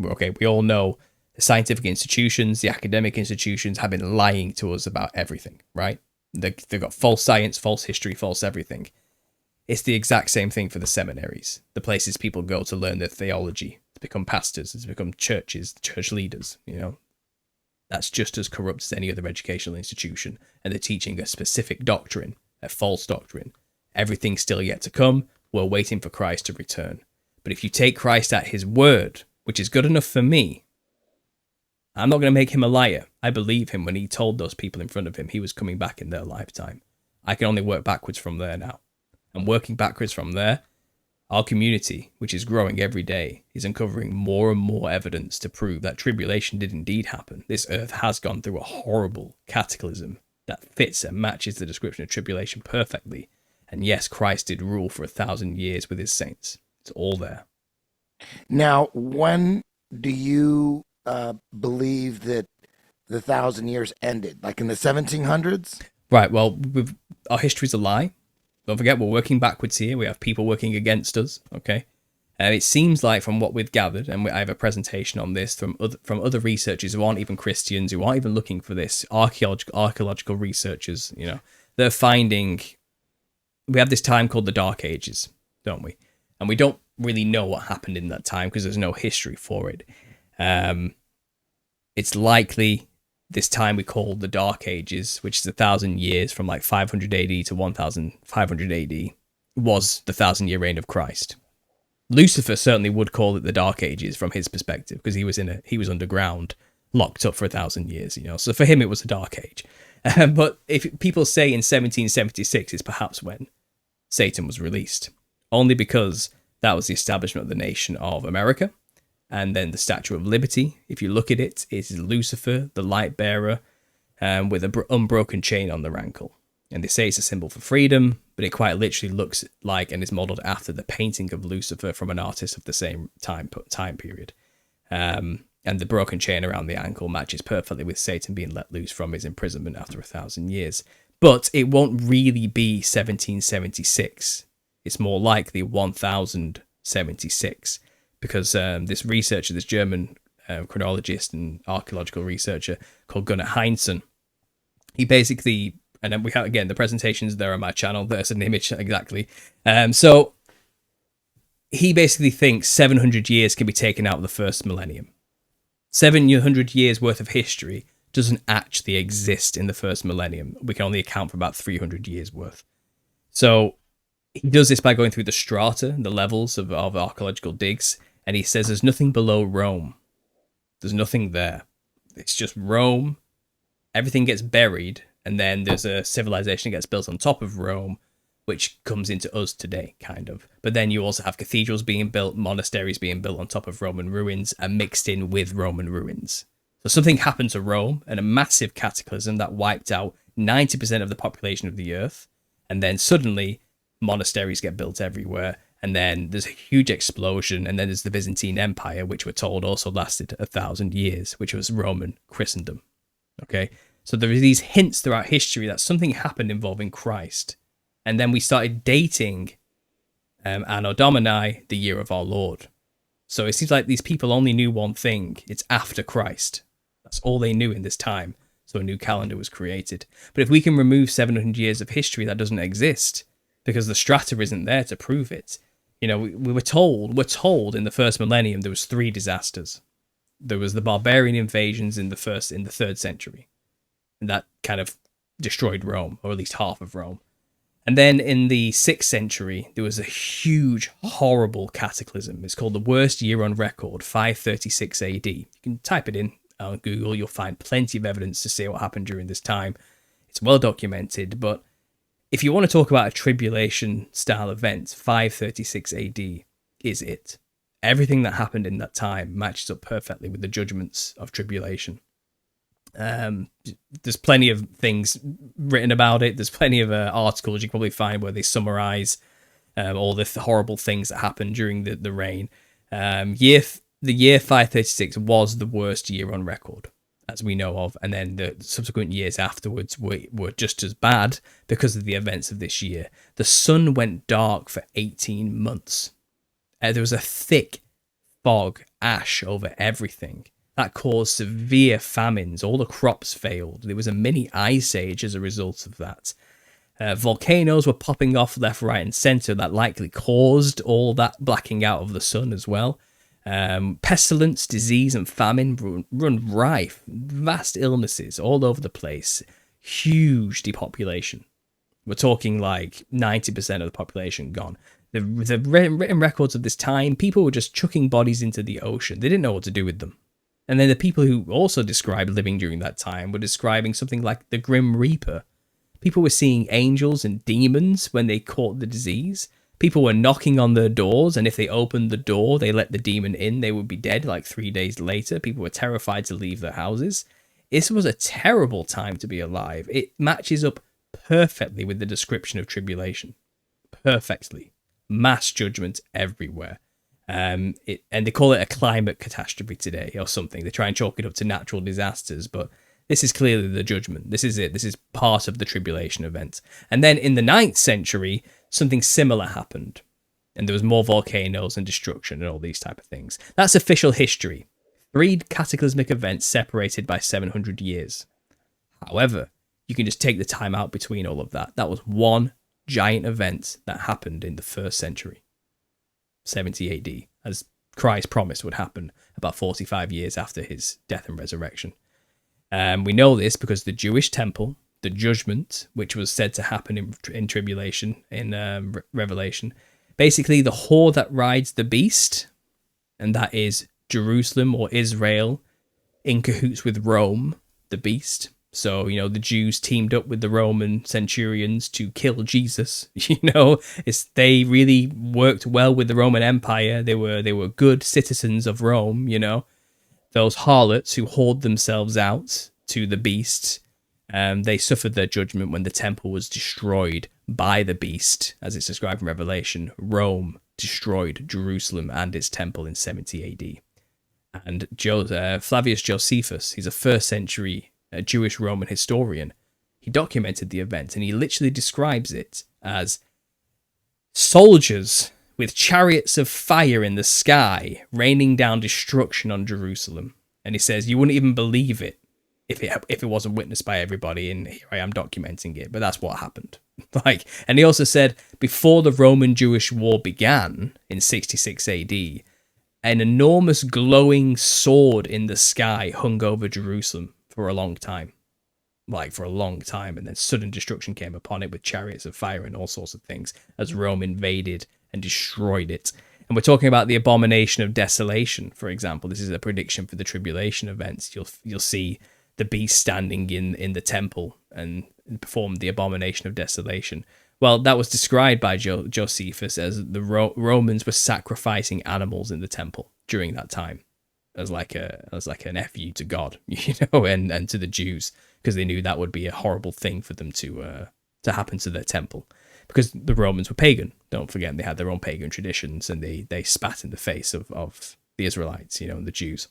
Okay, we all know the scientific institutions, the academic institutions have been lying to us about everything, right? They've got false science, false history, false everything. It's the exact same thing for the seminaries, the places people go to learn their theology, to become pastors, to become churches, church leaders, That's just as corrupt as any other educational institution, and they're teaching a specific doctrine, a false doctrine. Everything's still yet to come. We're waiting for Christ to return. But if you take Christ at his word, which is good enough for me, I'm not going to make him a liar. I believe him when he told those people in front of him he was coming back in their lifetime. I can only work backwards from there now. And working backwards from there, our community, which is growing every day, is uncovering more and more evidence to prove that tribulation did indeed happen. This earth has gone through a horrible cataclysm that fits and matches the description of tribulation perfectly. And yes, Christ did rule for 1,000 years with his saints. It's all there. Now, when do you believe that the 1,000 years ended? Like in the 1700s? Right, well, our history's a lie. Don't forget, we're working backwards here. We have people working against us, okay? It seems like, from what we've gathered, and I have a presentation on this from other researchers who aren't even Christians, who aren't even looking for this, archaeological researchers, they're finding we have this time called the Dark Ages, don't we? And we don't really know what happened in that time because there's no history for it. It's likely this time we call the Dark Ages, which is 1,000 years from like 500 AD to 1,500 AD, was the 1,000-year reign of Christ. Lucifer certainly would call it the Dark Ages from his perspective, because he was underground, locked up for 1,000 years, So for him, it was a dark age. But if people say in 1776 is perhaps when Satan was released, only because that was the establishment of the nation of America, and then the Statue of Liberty. If you look at it, it is Lucifer, the light bearer, with an unbroken chain on their ankle. And they say it's a symbol for freedom, but it quite literally looks like and is modeled after the painting of Lucifer from an artist of the same time period. And the broken chain around the ankle matches perfectly with Satan being let loose from his imprisonment after 1,000 years. But it won't really be 1776. It's more likely 1076, because this researcher, this German chronologist and archaeological researcher called Gunnar Heinzen, he basically... And then we have, again, the presentations there on my channel. There's an image exactly. So he basically thinks 700 years can be taken out of the first millennium. 700 years worth of history doesn't actually exist in the first millennium. We can only account for about 300 years worth. So he does this by going through the strata, the levels of archaeological digs. And he says there's nothing below Rome. There's nothing there. It's just Rome. Everything gets buried. And then there's a civilization that gets built on top of Rome, which comes into us today, kind of. But then you also have cathedrals being built, monasteries being built on top of Roman ruins and mixed in with Roman ruins. So something happened to Rome, and a massive cataclysm that wiped out 90% of the population of the earth. And then suddenly monasteries get built everywhere. And then there's a huge explosion. And then there's the Byzantine Empire, which we're told also lasted 1,000 years, which was Roman Christendom. Okay. So there are these hints throughout history that something happened involving Christ. And then we started dating Anno Domini, the year of our Lord. So it seems like these people only knew one thing. It's after Christ. That's all they knew in this time. So a new calendar was created. But if we can remove 700 years of history that doesn't exist, because the strata isn't there to prove it. We were told in the first millennium there was 3 disasters. There was the barbarian invasions in the 3rd century. And that kind of destroyed Rome, or at least half of Rome. And then in the 6th century, there was a huge, horrible cataclysm. It's called the worst year on record, 536 AD. You can type it in on Google. You'll find plenty of evidence to say what happened during this time. It's well documented. But if you want to talk about a tribulation-style event, 536 AD is it. Everything that happened in that time matches up perfectly with the judgments of tribulation. There's plenty of things written about it. There's plenty of articles you can probably find where they summarize all the horrible things that happened during the reign. The year 536 was the worst year on record, as we know of, and then the subsequent years afterwards were just as bad because of the events of this year. The sun went dark for 18 months. There was a thick fog, ash over everything. That caused severe famines. All the crops failed. There was a mini ice age as a result of that. Volcanoes were popping off left, right, and centre. That likely caused all that blacking out of the sun as well. Pestilence, disease, and famine run rife. Vast illnesses all over the place. Huge depopulation. We're talking like 90% of the population gone. The written records of this time, people were just chucking bodies into the ocean. They didn't know what to do with them. And then the people who also described living during that time were describing something like the Grim Reaper. People were seeing angels and demons when they caught the disease. People were knocking on their doors, and if they opened the door, they let the demon in, they would be dead like 3 days later. People were terrified to leave their houses. This was a terrible time to be alive. It matches up perfectly with the description of tribulation. Perfectly. Mass judgment everywhere. And they call it a climate catastrophe today or something. They try and chalk it up to natural disasters, but this is clearly the judgment. This is it. This is part of the tribulation event. And then in the 9th century, something similar happened. And there was more volcanoes and destruction and all these type of things. That's official history. 3 cataclysmic events separated by 700 years. However, you can just take the time out between all of that. That was one giant event that happened in the 1st century, 70 AD, as Christ promised would happen about 45 years after his death and resurrection. We know this because the Jewish temple, the judgment, which was said to happen in Tribulation, in Revelation, basically the whore that rides the beast, and that is Jerusalem or Israel, in cahoots with Rome, the beast. So, the Jews teamed up with the Roman centurions to kill Jesus. They really worked well with the Roman Empire. They were good citizens of Rome, Those harlots who whored themselves out to the beast, they suffered their judgment when the temple was destroyed by the beast, as it's described in Revelation. Rome destroyed Jerusalem and its temple in 70 AD. And Flavius Josephus, he's a 1st century Jewish Roman historian. He documented the event, and he literally describes it as soldiers with chariots of fire in the sky raining down destruction on Jerusalem. And he says you wouldn't even believe it if it wasn't witnessed by everybody, and here I am documenting it, but that's what happened. And he also said before the Roman-Jewish War began in 66 AD, an enormous glowing sword in the sky hung over Jerusalem for a long time. And then sudden destruction came upon it with chariots of fire and all sorts of things as Rome invaded and destroyed it. And we're talking about the abomination of desolation, for example. This is a prediction for the tribulation events. You'll see the beast standing in the temple and perform the abomination of desolation. Well, that was described by Josephus as the Romans were sacrificing animals in the temple during that time as like an FU to God, and to the Jews, because they knew that would be a horrible thing for them to happen to their temple, because the Romans were pagan. Don't forget, they had their own pagan traditions, and they spat in the face of the Israelites, and the Jews.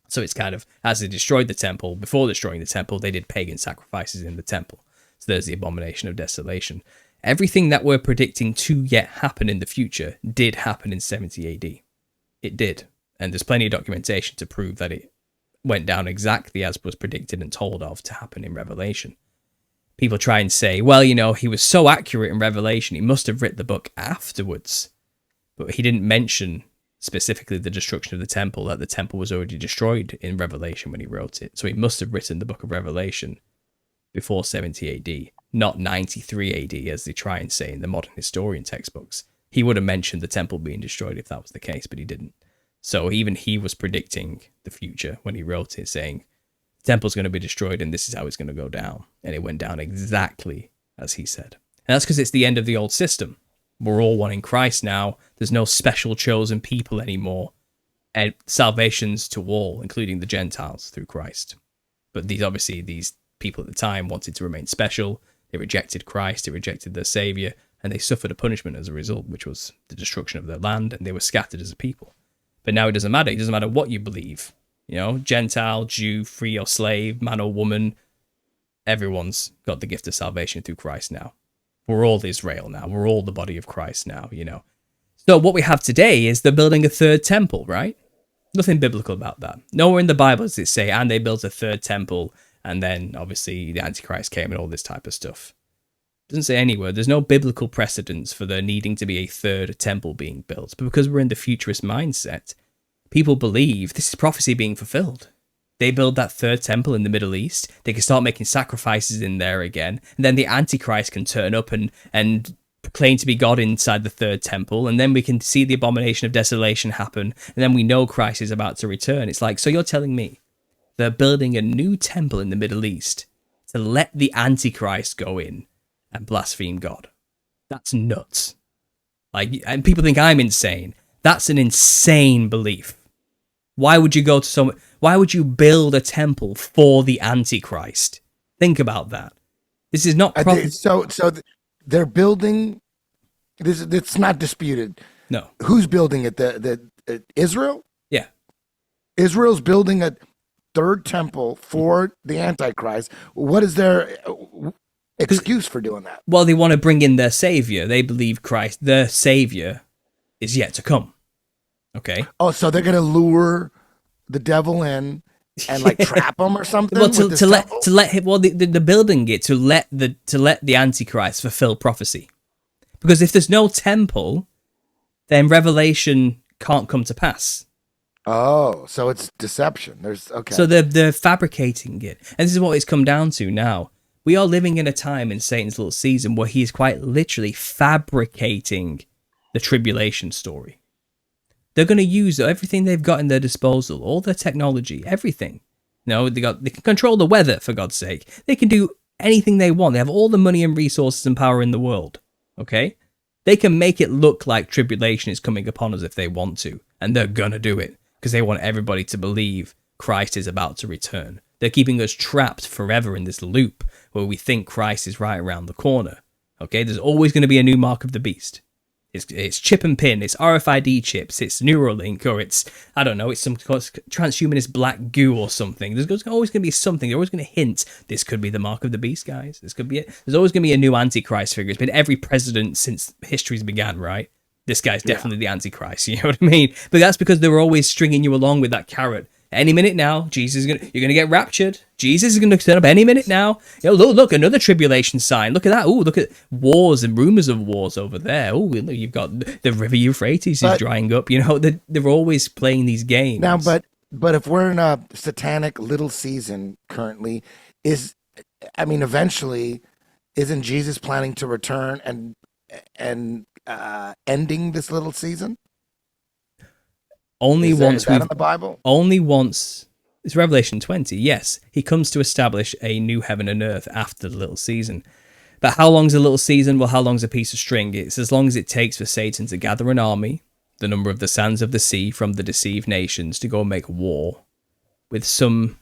So it's kind of, as they destroyed the temple, before destroying the temple, they did pagan sacrifices in the temple. So there's the abomination of desolation. Everything that we're predicting to yet happen in the future did happen in 70 AD. It did. And there's plenty of documentation to prove that it went down exactly as was predicted and told of to happen in Revelation. People try and say, well, he was so accurate in Revelation, he must have written the book afterwards. But he didn't mention specifically the destruction of the temple, that the temple was already destroyed in Revelation when he wrote it. So he must have written the book of Revelation before 70 AD, not 93 AD, as they try and say in the modern historian textbooks. He would have mentioned the temple being destroyed if that was the case, but he didn't. So even he was predicting the future when he wrote it, saying, the temple's going to be destroyed and this is how it's going to go down. And it went down exactly as he said. And that's because it's the end of the old system. We're all one in Christ now. There's no special chosen people anymore. And salvation's to all, including the Gentiles, through Christ. But these people at the time wanted to remain special. They rejected Christ, they rejected their Savior, and they suffered a punishment as a result, which was the destruction of their land, and they were scattered as a people. But now it doesn't matter. It doesn't matter what you believe. Gentile, Jew, free or slave, man or woman, everyone's got the gift of salvation through Christ now. We're all Israel now. We're all the body of Christ now, So what we have today is they're building a 3rd temple, right? Nothing biblical about that. Nowhere in the Bible does it say, and they built a 3rd temple, and then obviously the Antichrist came and all this type of stuff. It doesn't say anywhere. There's no biblical precedence for there needing to be a 3rd temple being built. But because we're in the futurist mindset, people believe this is prophecy being fulfilled. They build that 3rd temple in the Middle East. They can start making sacrifices in there again. And then the Antichrist can turn up and claim to be God inside the 3rd temple. And then we can see the abomination of desolation happen. And then we know Christ is about to return. It's like, so you're telling me they're building a new temple in the Middle East to let the Antichrist go in and blaspheme God? That's nuts. And people think I'm insane. That's an insane belief. Why would you build a temple for the Antichrist? Think about that. This is not they're building this. It's not disputed. No. Who's building it? Israel? Yeah. Israel's building a 3rd temple for the Antichrist. What is their excuse for doing that? Well, they want to bring in their savior. They believe Christ, their savior, is yet to come. Okay. Oh, so they're gonna lure the devil in and like trap him or something. Well, with this to temple? let him, well, the building it to let the Antichrist fulfill prophecy, because if there's no temple, then Revelation can't come to pass. Oh, so it's deception. There's okay. So they're fabricating it, and this is what it's come down to now. We are living in a time in Satan's little season where he is quite literally fabricating the tribulation story. They're going to use everything they've got in their disposal, all their technology, everything. No, they can control the weather, for God's sake. They can do anything they want. They have all the money and resources and power in the world. Okay? They can make it look like tribulation is coming upon us if they want to, and they're going to do it because they want everybody to believe Christ is about to return. They're keeping us trapped forever in this loop where we think Christ is right around the corner. Okay? There's always going to be a new mark of the beast. It's chip and pin, it's RFID chips, it's Neuralink, or it's, I don't know, it's some transhumanist black goo or something. There's always going to be something. They're always going to hint, this could be the mark of the beast, guys. This could be it. There's always going to be a new Antichrist figure. It's been every president since history's began, right? This guy's definitely the Antichrist, you know what I mean? But that's because they were always stringing you along with that carrot. Any minute now, you're gonna get raptured. Jesus is gonna turn up any minute now. Look, another tribulation sign. Look at that. Oh, look at wars and rumors of wars over there. Oh, you've got the River Euphrates is drying up. You know, they're always playing these games. Now, but if we're in a satanic little season currently, eventually, isn't Jesus planning to return and ending this little season? Only once in the Bible? Only once. It's Revelation 20. Yes, he comes to establish a new heaven and earth after the little season. But how long's a little season? Well, how long's a piece of string? It's as long as it takes for Satan to gather an army, the number of the sands of the sea from the deceived nations, to go make war with some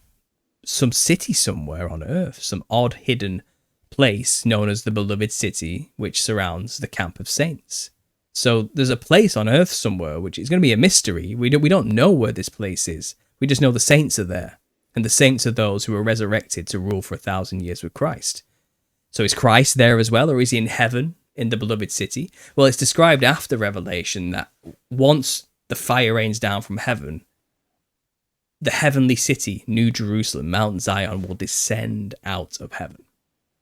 city somewhere on earth, some odd hidden place known as the beloved city, which surrounds the camp of saints. So there's a place on earth somewhere, which is going to be a mystery. We don't know where this place is. We just know the saints are there. And the saints are those who are resurrected to rule for 1,000 years with Christ. So is Christ there as well, or is he in heaven in the beloved city? Well, it's described after Revelation that once the fire rains down from heaven, the heavenly city, New Jerusalem, Mount Zion, will descend out of heaven.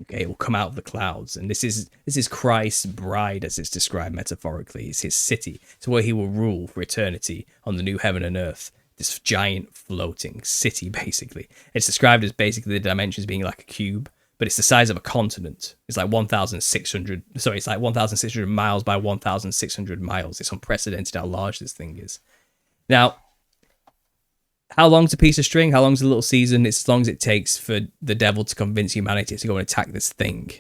Okay, it will come out of the clouds, and this is Christ's bride, as it's described metaphorically. It's his city. It's where he will rule for eternity on the new heaven and earth. This giant floating city, basically. It's described as basically the dimensions being like a cube, but it's the size of a continent. It's like 1,600. Sorry, it's like 1,600 miles by 1,600 miles. It's unprecedented how large this thing is. Now, how long's a piece of string? How long's a little season? It's as long as it takes for the devil to convince humanity to go and attack this thing,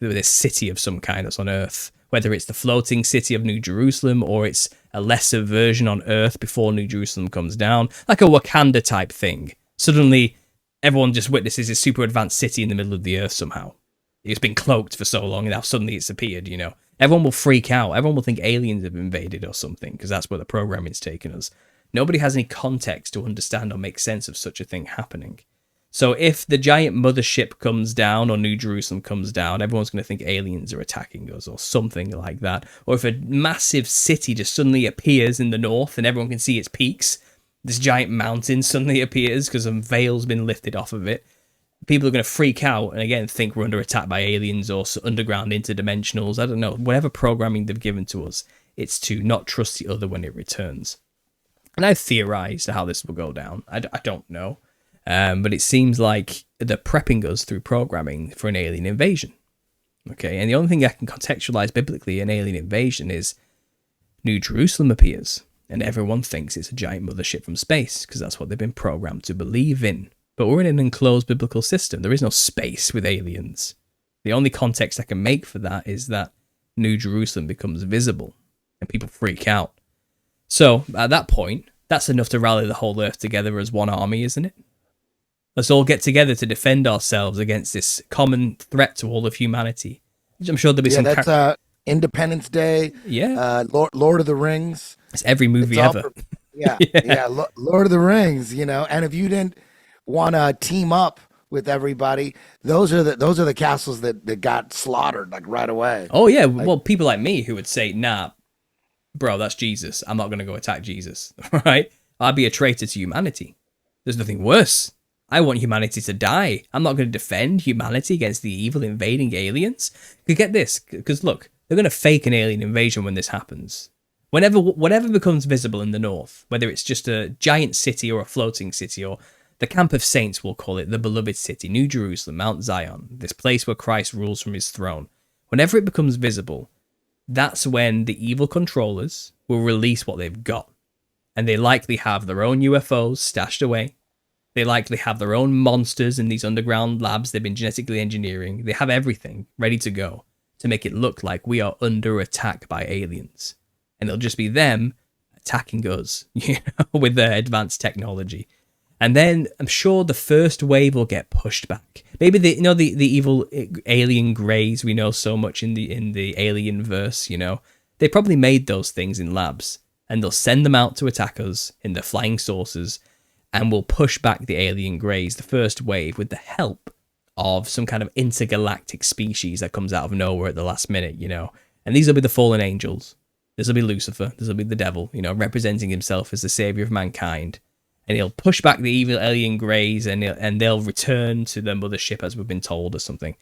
this city of some kind that's on earth. Whether it's the floating city of New Jerusalem or it's a lesser version on earth before New Jerusalem comes down, like a Wakanda type thing. Suddenly, everyone just witnesses this super advanced city in the middle of the earth somehow. It's been cloaked for so long and now suddenly it's appeared, you know. Everyone will freak out. Everyone will think aliens have invaded or something because that's where the programming's taken us. Nobody has any context to understand or make sense of such a thing happening. So if the giant mothership comes down or New Jerusalem comes down, everyone's going to think aliens are attacking us or something like that. Or if a massive city just suddenly appears in the north and everyone can see its peaks, this giant mountain suddenly appears because a veil's been lifted off of it, people are going to freak out and again think we're under attack by aliens or underground interdimensionals. I don't know. Whatever programming they've given to us, it's to not trust the other when it returns. And I've theorized how this will go down. I don't know. But it seems like they're prepping us through programming for an alien invasion. Okay, and the only thing I can contextualize biblically an alien invasion is New Jerusalem appears, and everyone thinks it's a giant mothership from space, because that's what they've been programmed to believe in. But we're in an enclosed biblical system. There is no space with aliens. The only context I can make for that is that New Jerusalem becomes visible, and people freak out. So, at that point, that's enough to rally the whole earth together as one army, isn't it? Let's all get together to defend ourselves against this common threat to all of humanity. I'm sure there'll be some... that's Independence Day. Yeah. Lord of the Rings. It's every movie ever. Lord of the Rings, you know. And if you didn't want to team up with everybody, those are the castles that got slaughtered like right away. Oh, yeah. Well, people like me who would say, nah, bro, that's Jesus. I'm not going to go attack Jesus, right? I'd be a traitor to humanity. There's nothing worse. I want humanity to die. I'm not going to defend humanity against the evil invading aliens. You get this, because look, they're going to fake an alien invasion when this happens. Whatever becomes visible in the north, whether it's just a giant city or a floating city, or the camp of saints, we'll call it, the beloved city, New Jerusalem, Mount Zion, this place where Christ rules from his throne. Whenever it becomes visible, that's when the evil controllers will release what they've got. And they likely have their own UFOs stashed away. They likely have their own monsters in these underground labs they've been genetically engineering. They have everything ready to go to make it look like we are under attack by aliens. And it'll just be them attacking us, with their advanced technology. And then I'm sure the first wave will get pushed back. Maybe the evil alien greys we know so much in the alien verse, they probably made those things in labs, and they'll send them out to attack us in their flying saucers, and we'll push back the alien greys, the first wave, with the help of some kind of intergalactic species that comes out of nowhere at the last minute, And these will be the fallen angels. This will be Lucifer. This will be the devil, representing himself as the savior of mankind. And he'll push back the evil alien greys, and they'll return to their mothership, as we've been told, or something.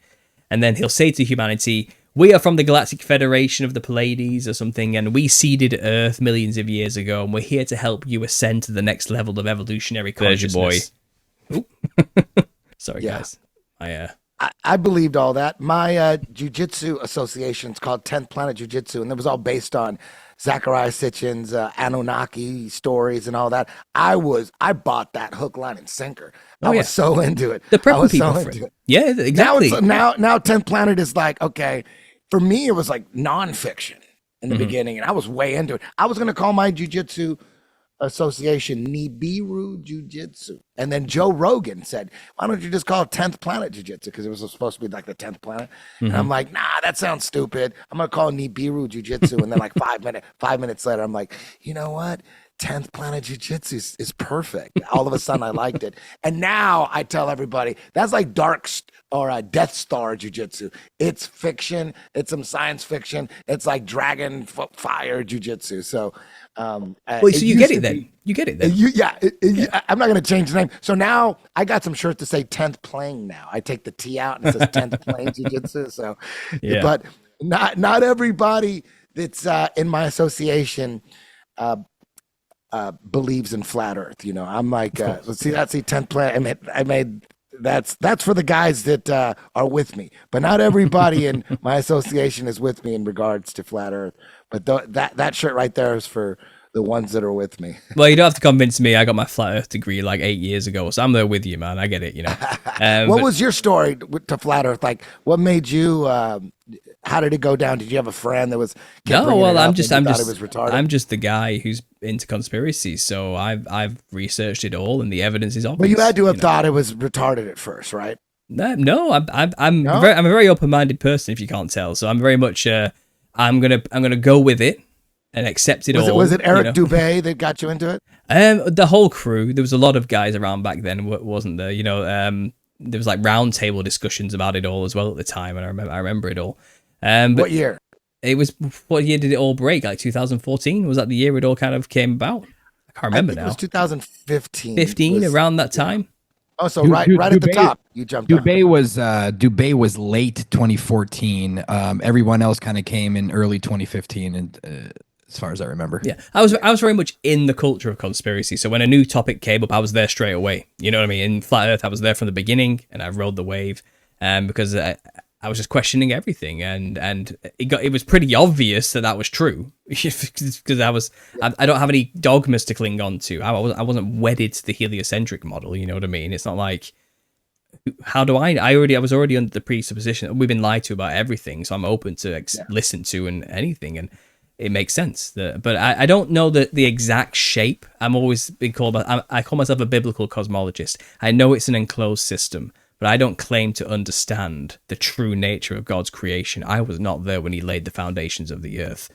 And then he'll say to humanity, we are from the Galactic Federation of the Pleiades or something, and we seeded Earth millions of years ago, and we're here to help you ascend to the next level of evolutionary consciousness. There's your boy. Sorry, guys. I believed all that. My jiu-jitsu association is called 10th Planet Jiu-Jitsu, and it was all based on Zachariah Sitchin's Anunnaki stories and all that. I bought that hook, line, and sinker. I was so into it. The prepping people for it. Yeah, exactly. Now 10th Planet is like, okay, for me, it was like nonfiction in the beginning, and I was way into it. I was going to call my jiu-jitsu association Nibiru Jiu-Jitsu. And then Joe Rogan said, why don't you just call it 10th Planet Jiu-Jitsu? Because it was supposed to be like the 10th planet. And I'm like, nah, that sounds stupid. I'm going to call it Nibiru Jiu-Jitsu. And then like 5 minutes later, I'm like, you know what? 10th Planet Jiu-Jitsu is perfect. All of a sudden, I liked it. And now I tell everybody, that's like Death Star Jiu-Jitsu. It's fiction. It's some science fiction. It's like Dragon Fire Jiu-Jitsu. So, so you get it then. You get it then. I'm not going to change the name. So now I got some shirts to say 10th Plane now. I take the T out and it says 10th Plane Jiu-Jitsu. So, but not everybody that's in my association believes in flat Earth. I'm like, let's see, that's the 10th Plane. I made that's for the guys that are with me, but not everybody in my association is with me in regards to flat Earth. But that shirt right there is for the ones that are with me. Well, you don't have to convince me. I got my flat Earth degree like 8 years ago, so I'm there with you, man. I get it. What was your story to flat Earth? Like, what made you? How did it go down? Did you have a friend that was? I'm just the guy who's into conspiracies. So I've researched it all, and the evidence is obvious. But you had to have thought it was retarded at first, right? No, I'm a very open-minded person, if you can't tell. So I'm very much I'm gonna go with it and accept it all. Was it Eric Dubé that got you into it? The whole crew. There was a lot of guys around back then, wasn't there? There was like round table discussions about it all as well at the time, and I remember it all. But what year? What year did it all break? Like 2014? Was that the year it all kind of came about? I can't remember now. It was 2015. 15, around that time. Oh, so right at the top, you jumped. Dubé was late 2014. Everyone else kind of came in early 2015, and as far as I remember. Yeah, I was very much in the culture of conspiracy. So when a new topic came up, I was there straight away. You know what I mean? In Flat Earth, I was there from the beginning, and I rode the wave, because I was just questioning everything, and it was pretty obvious that was true, because I don't have any dogmas to cling on to. I wasn't wedded to the heliocentric model. You know what I mean? It's not like, how do I was already under the presupposition that we've been lied to about everything, so I'm open to listen to and anything, and it makes sense. But I don't know the exact shape. I'm always been called. I call myself a biblical cosmologist. I know it's an enclosed system, but I don't claim to understand the true nature of God's creation. I was not there when he laid the foundations of the earth.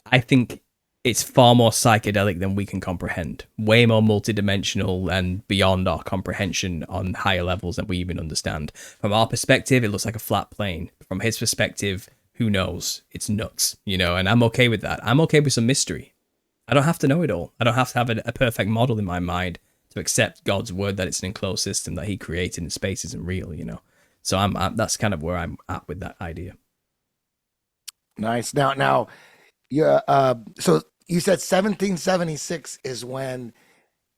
I think it's far more psychedelic than we can comprehend, way more multidimensional and beyond our comprehension on higher levels than we even understand. From our perspective, it looks like a flat plane. From his perspective, Who knows? It's nuts, and I'm okay with that. I'm okay with some mystery. I don't have to know it all. I don't have to have a perfect model in my mind to accept God's word that it's an enclosed system that he created in space isn't real, So I'm that's kind of where I'm at with that idea. Nice. Now, yeah. So you said 1776 is when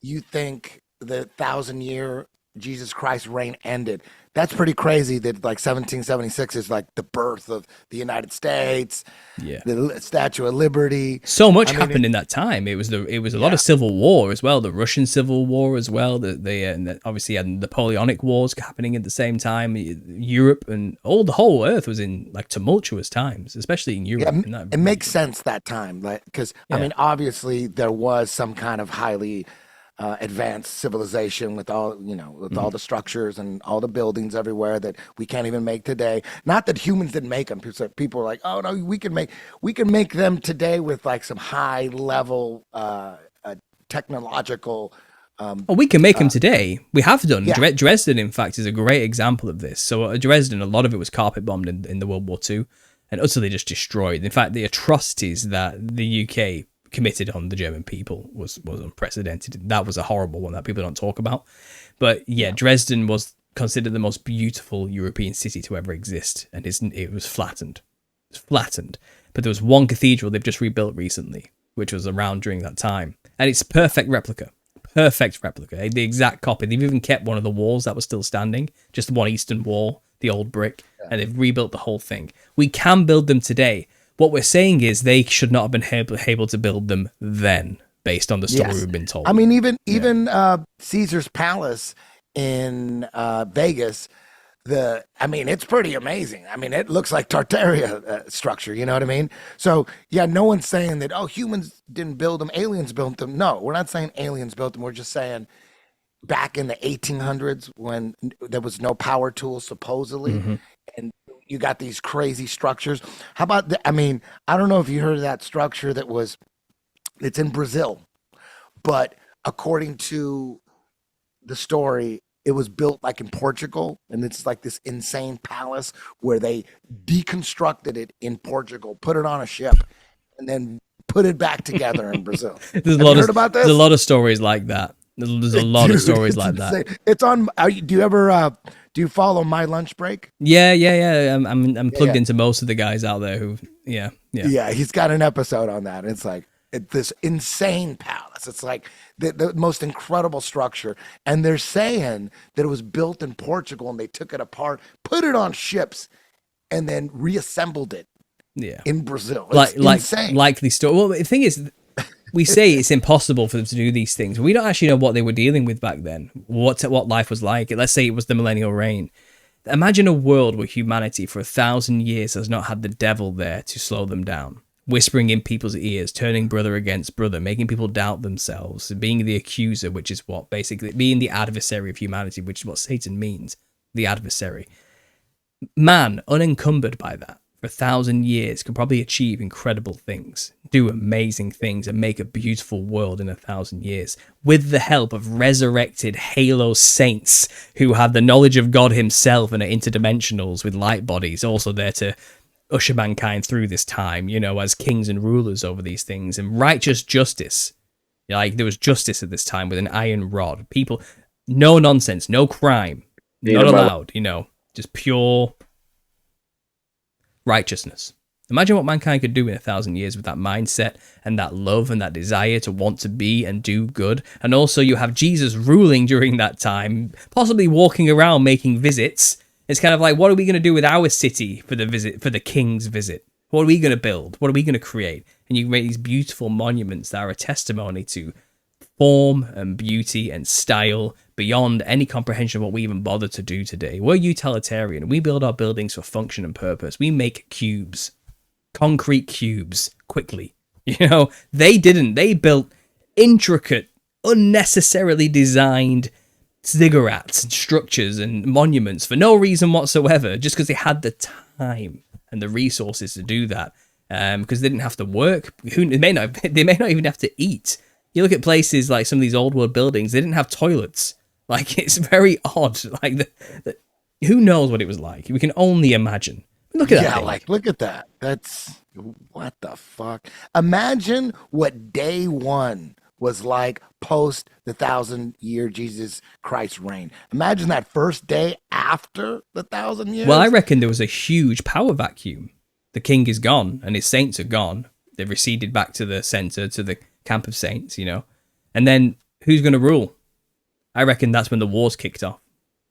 you think the 1,000-year Jesus Christ reign ended. That's pretty crazy that like 1776 is like the birth of the United States, Yeah. the Statue of Liberty. So much happened in that time. It was a lot of civil war as well, the Russian Civil War as well. And obviously had Napoleonic Wars happening at the same time. Europe and the whole Earth was in like tumultuous times, especially in Europe. Yeah, it makes sense that time, like because I mean, obviously there was some kind of highly advanced civilization with all all the structures and all the buildings everywhere that we can't even make today. Not that humans didn't make them. People are like, oh no, we can make them today with like some high level technological. We can make them today. We have done. Yeah. Dresden, in fact, is a great example of this. So Dresden, a lot of it was carpet bombed in the World War II and utterly just destroyed. In fact, the atrocities that the UK committed on the German people was unprecedented. That was a horrible one that people don't talk about. But yeah, Dresden was considered the most beautiful European city to ever exist, and it was flattened. It was flattened. But there was one cathedral they've just rebuilt recently, which was around during that time, and it's a perfect replica. The exact copy. They've even kept one of the walls that was still standing, just one eastern wall, the old brick, and they've rebuilt the whole thing. We can build them today. What we're saying is they should not have been able to build them then, based on the story we've been told. I mean, even Caesar's Palace in Vegas, it's pretty amazing. I mean, it looks like Tartaria structure. You know what I mean? So yeah, no one's saying that humans didn't build them, aliens built them. No, we're not saying aliens built them. We're just saying back in the 1800s when there was no power tools supposedly, and you got these crazy structures. How about I don't know if you heard of that structure it's in Brazil, but according to the story, it was built like in Portugal, and it's like this insane palace where they deconstructed it in Portugal, put it on a ship, and then put it back together in Brazil. Have you heard about this? There's a lot of stories like that. There's a lot of stories like insane. that. It's on. Do you follow My Lunch Break? Yeah. I'm plugged into most of the guys out there who, yeah. He's got an episode on that. It's like this insane palace. It's like the most incredible structure, and they're saying that it was built in Portugal, and they took it apart, put it on ships, and then reassembled it. Yeah, in Brazil. It's insane. Likely story. Well, the thing is, we say it's impossible for them to do these things. We don't actually know what they were dealing with back then. What life was like. Let's say it was the millennial reign. Imagine a world where humanity for 1,000 years has not had the devil there to slow them down, whispering in people's ears, turning brother against brother, making people doubt themselves, being the accuser, which is what basically being the adversary of humanity, which is what Satan means, the adversary. Man, unencumbered by that, for 1,000 years can probably achieve incredible things, do amazing things, and make a beautiful world in 1,000 years with the help of resurrected halo saints who have the knowledge of God himself and are interdimensionals with light bodies, also there to usher mankind through this time, as kings and rulers over these things, and righteous justice. Like there was justice at this time with an iron rod. People, no nonsense, no crime, not allowed, just pure righteousness. Imagine what mankind could do in 1,000 years with that mindset and that love and that desire to want to be and do good. And also you have Jesus ruling during that time, possibly walking around making visits. It's kind of like, what are we going to do with our city for the king's visit? What are we going to build? What are we going to create? And you make these beautiful monuments that are a testimony to form and beauty and style beyond any comprehension of what we even bother to do today. We're utilitarian. We build our buildings for function and purpose. We make cubes, concrete cubes, quickly. They didn't. They built intricate, unnecessarily designed ziggurats and structures and monuments for no reason whatsoever, just because they had the time and the resources to do that, because they didn't have to work. They may not even have to eat. You look at places like some of these old world buildings, they didn't have toilets. Like, it's very odd. Like, who knows what it was like? We can only imagine. Look at that Yeah, thing. like look at that. That's what the fuck. Imagine what day one was like post the 1,000-year Jesus Christ reign. Imagine that first day after the 1,000 years. Well, I reckon there was a huge power vacuum. The king is gone and his saints are gone. They've receded back to the center, to the camp of saints, you know. And then who's going to rule? I reckon that's when the wars kicked off.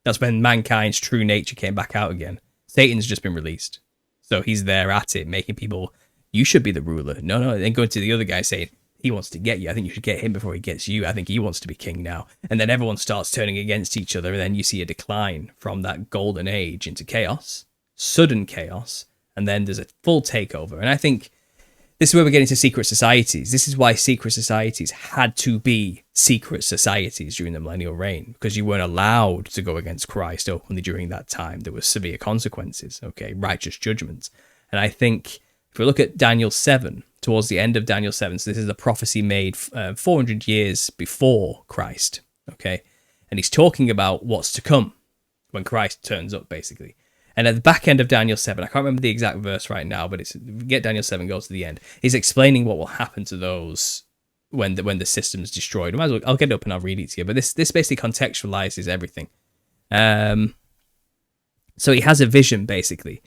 That's when mankind's true nature came back out again. Satan's just been released. So he's there at it, making people, you should be the ruler. No. Then going to the other guy saying, he wants to get you. I think you should get him before he gets you. I think he wants to be king now. And then everyone starts turning against each other. And then you see a decline from that golden age into chaos, sudden chaos. And then there's a full takeover. And I think this is where we're getting to secret societies. This is why secret societies had to be secret societies during the millennial reign, because you weren't allowed to go against Christ openly during that time. There were severe consequences, okay, righteous judgments. And I think if we look at Daniel 7, towards the end of Daniel 7, so this is a prophecy made 400 years before Christ, okay, and he's talking about what's to come when Christ turns up, basically. And at the back end of Daniel 7, I can't remember the exact verse right now, but get Daniel 7, go to the end. He's explaining what will happen to those when the system's destroyed. I'll get it up and I'll read it to you. But this basically contextualizes everything. So he has a vision, basically.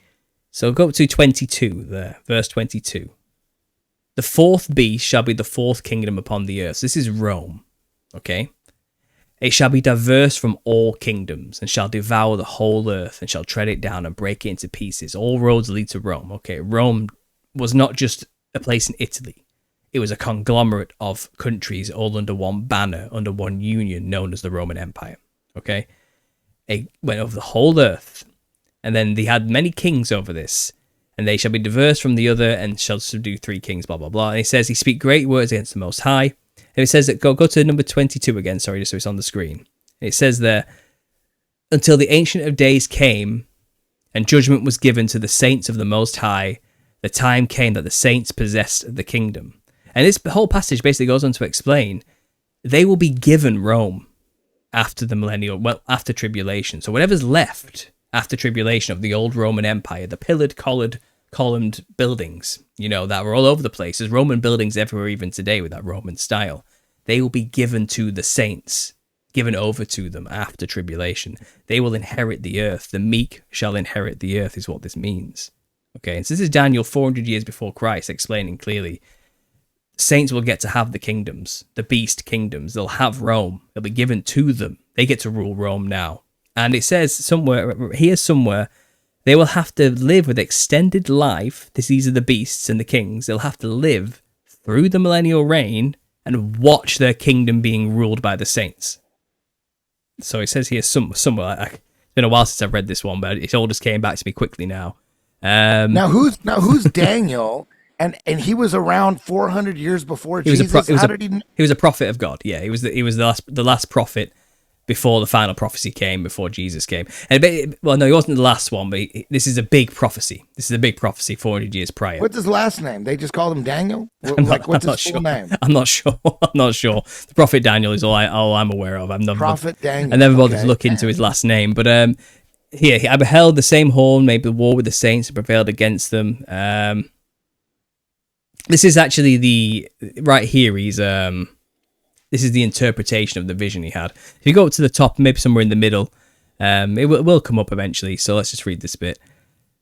So go up to 22 there, verse 22. The fourth beast shall be the fourth kingdom upon the earth. So this is Rome, okay? It shall be diverse from all kingdoms, and shall devour the whole earth, and shall tread it down and break it into pieces. All roads lead to Rome. Okay, Rome was not just a place in Italy. It was a conglomerate of countries all under one banner, under one union, known as the Roman Empire. Okay? It went over the whole earth, and then they had many kings over this, and they shall be diverse from the other, and shall subdue 3 kings, blah, blah, blah. And he says, he speak great words against the Most High. And it says that, go to number 22 again, sorry, just so it's on the screen. It says there, until the Ancient of Days came, and judgment was given to the saints of the Most High, the time came that the saints possessed the kingdom. And this whole passage basically goes on to explain, they will be given Rome after the millennial, well, after tribulation. So whatever's left after tribulation of the old Roman Empire, the pillared, columned buildings, you know, that were all over the place. There's Roman buildings everywhere even today with that Roman style. They will be given to the saints, given over to them after tribulation. They will inherit the earth. The meek shall inherit the earth is what this means. Okay, and so this is Daniel 400 years before Christ explaining clearly. Saints will get to have the kingdoms, the beast kingdoms. They'll have Rome. They'll be given to them. They get to rule Rome now. And it says somewhere, they will have to live with extended life. These are the beasts and the kings. They'll have to live through the millennial reign and watch their kingdom being ruled by the saints. So it says here somewhere. It's been a while since I've read this one, but it all just came back to me quickly now. Now who's Daniel? And he was around 400 years before Jesus. He was a prophet of God. Yeah, he was the last prophet before the final prophecy came, before Jesus came. And well, no, he wasn't the last one, but this is a big prophecy. This is a big prophecy 400 years prior. What's his last name? They just called him Daniel? What's his full name? I'm not sure. The prophet Daniel is all I'm aware of. Prophet Daniel. I never bothered to look into his last name. But here, I beheld the same horn, made the war with the saints and prevailed against them. This is actually right here. This is the interpretation of the vision he had. If you go up to the top, maybe somewhere in the middle, it will come up eventually. So let's just read this bit.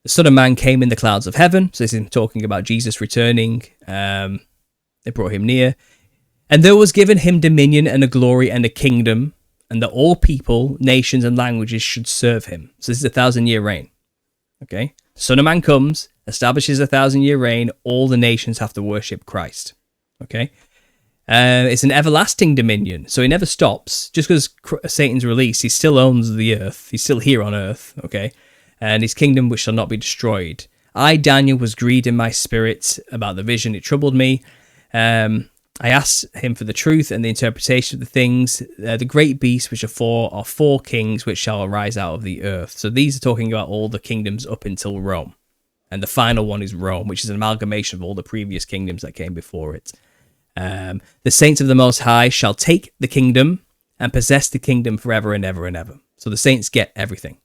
The Son of Man came in the clouds of heaven. So this is talking about Jesus returning. They brought him near. And there was given him dominion and a glory and a kingdom, and that all people, nations, and languages should serve him. So this is 1,000-year reign. Okay? Son of Man comes, establishes 1,000-year reign. All the nations have to worship Christ. Okay? It's an everlasting dominion, so he never stops. Just because Satan's released, he still owns the earth. He's still here on earth, okay? And his kingdom which shall not be destroyed. I, Daniel, was grieved in my spirit about the vision. It troubled me. I asked him for the truth and the interpretation of the things. The great beasts which are four kings which shall arise out of the earth. So these are talking about all the kingdoms up until Rome. And the final one is Rome, which is an amalgamation of all the previous kingdoms that came before it. The saints of the Most High shall take the kingdom and possess the kingdom forever and ever and ever. So the saints get everything.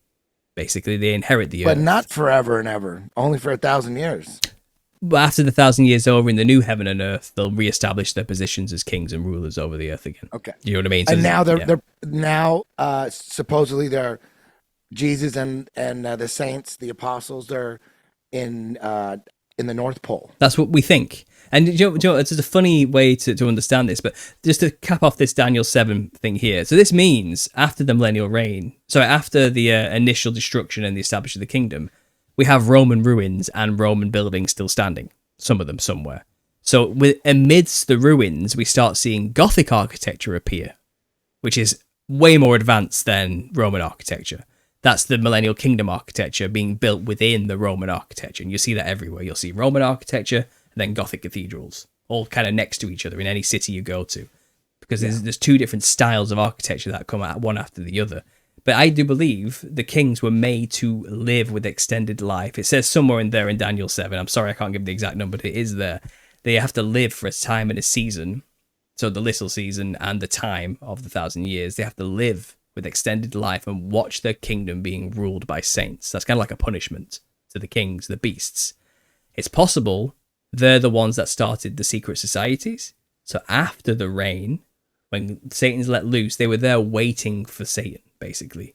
Basically, they inherit the But earth. not forever and ever. Only for 1,000 years. But after the 1,000 years over in the new heaven and earth, they'll reestablish their positions as kings and rulers over the earth again. Okay. You know what I mean? And now yeah. they're supposedly they're Jesus and the saints, the apostles, they're in the North Pole. That's what we think. And you know, it's just a funny way to understand this, but just to cap off this Daniel 7 thing here. So this means after the millennial reign, after the initial destruction and the establishment of the kingdom, we have Roman ruins and Roman buildings still standing, some of them somewhere. So amidst the ruins, we start seeing Gothic architecture appear, which is way more advanced than Roman architecture. That's the millennial kingdom architecture being built within the Roman architecture. And you see that everywhere. You'll see Roman architecture and then Gothic cathedrals, all kind of next to each other in any city you go to. Because there's two different styles of architecture that come out one after the other. But I do believe the kings were made to live with extended life. It says somewhere in there in Daniel 7, I'm sorry I can't give the exact number, but it is there. They have to live for a time and a season, so the little season and the time of the 1,000 years. They have to live with extended life and watch their kingdom being ruled by saints. That's kind of like a punishment to the kings, the beasts. It's possible they're the ones that started the secret societies. So after the reign, when Satan's let loose, they were there waiting for Satan, basically.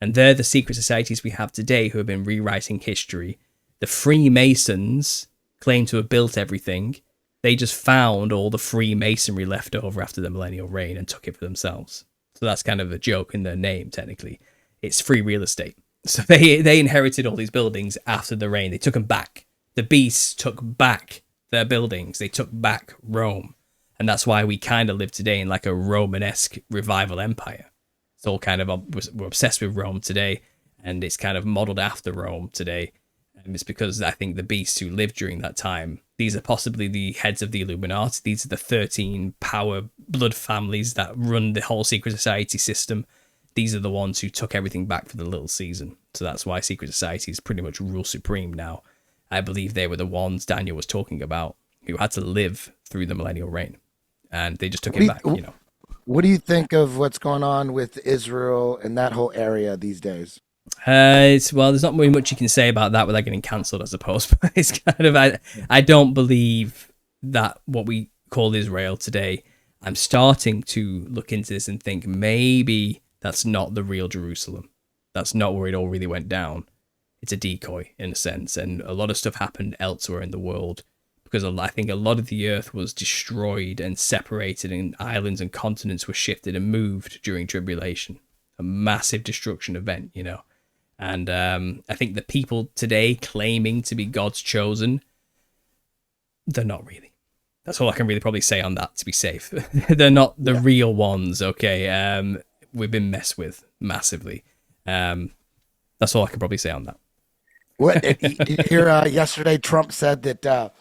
And they're the secret societies we have today who have been rewriting history. The Freemasons claim to have built everything. They just found all the Freemasonry left over after the millennial reign and took it for themselves. So that's kind of a joke in their name, technically. It's free real estate. So they inherited all these buildings after the reign. They took them back. The beasts took back their buildings. They took back Rome. And that's why we kind of live today in like a Romanesque revival empire. It's all kind of, we're obsessed with Rome today, and it's kind of modeled after Rome today. And it's because I think the beasts who lived during that time, these are possibly the heads of the Illuminati. These are the 13 power blood families that run the whole secret society system. These are the ones who took everything back for the little season. So that's why secret societies pretty much rule supreme now. I believe they were the ones Daniel was talking about who had to live through the millennial reign. And they just took it back, you know. What do you think of what's going on with Israel and that whole area these days? Well, there's not really much you can say about that without getting cancelled, I suppose. But it's kind of, I don't believe that what we call Israel today. I'm starting to look into this and think maybe that's not the real Jerusalem. That's not where it all really went down. It's a decoy in a sense, and a lot of stuff happened elsewhere in the world because I think a lot of the earth was destroyed and separated, and islands and continents were shifted and moved during tribulation. A massive destruction event, you know. And I think the people today claiming to be God's chosen, they're not really. That's all I can really probably say on that, to be safe. They're not the real ones, okay? We've been messed with massively. That's all I can probably say on that. Yesterday Trump said that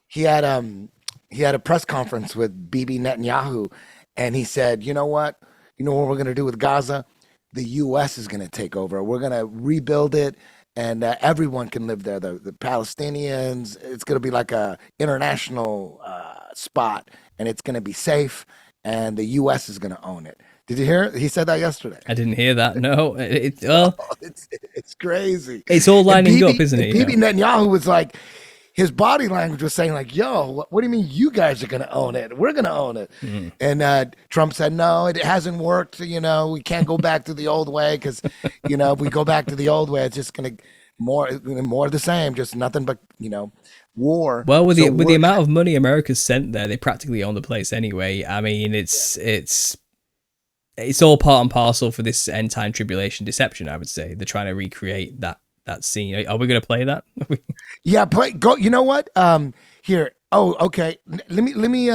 he had a press conference with Bibi Netanyahu, and he said, you know what we're going to do with Gaza? The U.S. is going to take over. We're going to rebuild it, and everyone can live there. The Palestinians, it's going to be like a international spot, and it's going to be safe, and the U.S. is going to own it. Did you hear it? He said that yesterday. I didn't hear that. No, It's crazy. It's all lining up, isn't it? Bibi Netanyahu was like, his body language was saying like, yo, what do you mean you guys are going to own it? We're going to own it. Mm-hmm. And Trump said, no, it hasn't worked. We can't go back to the old way because, if we go back to the old way, it's just going to more of the same, just nothing but, war. Well, with the amount of money America's sent there, they practically own the place anyway. I mean, it's all part and parcel for this end time tribulation deception, I would say. They're trying to recreate that scene. Are we going to play that? Yeah, go. You know what? Here. Oh, okay. Let me.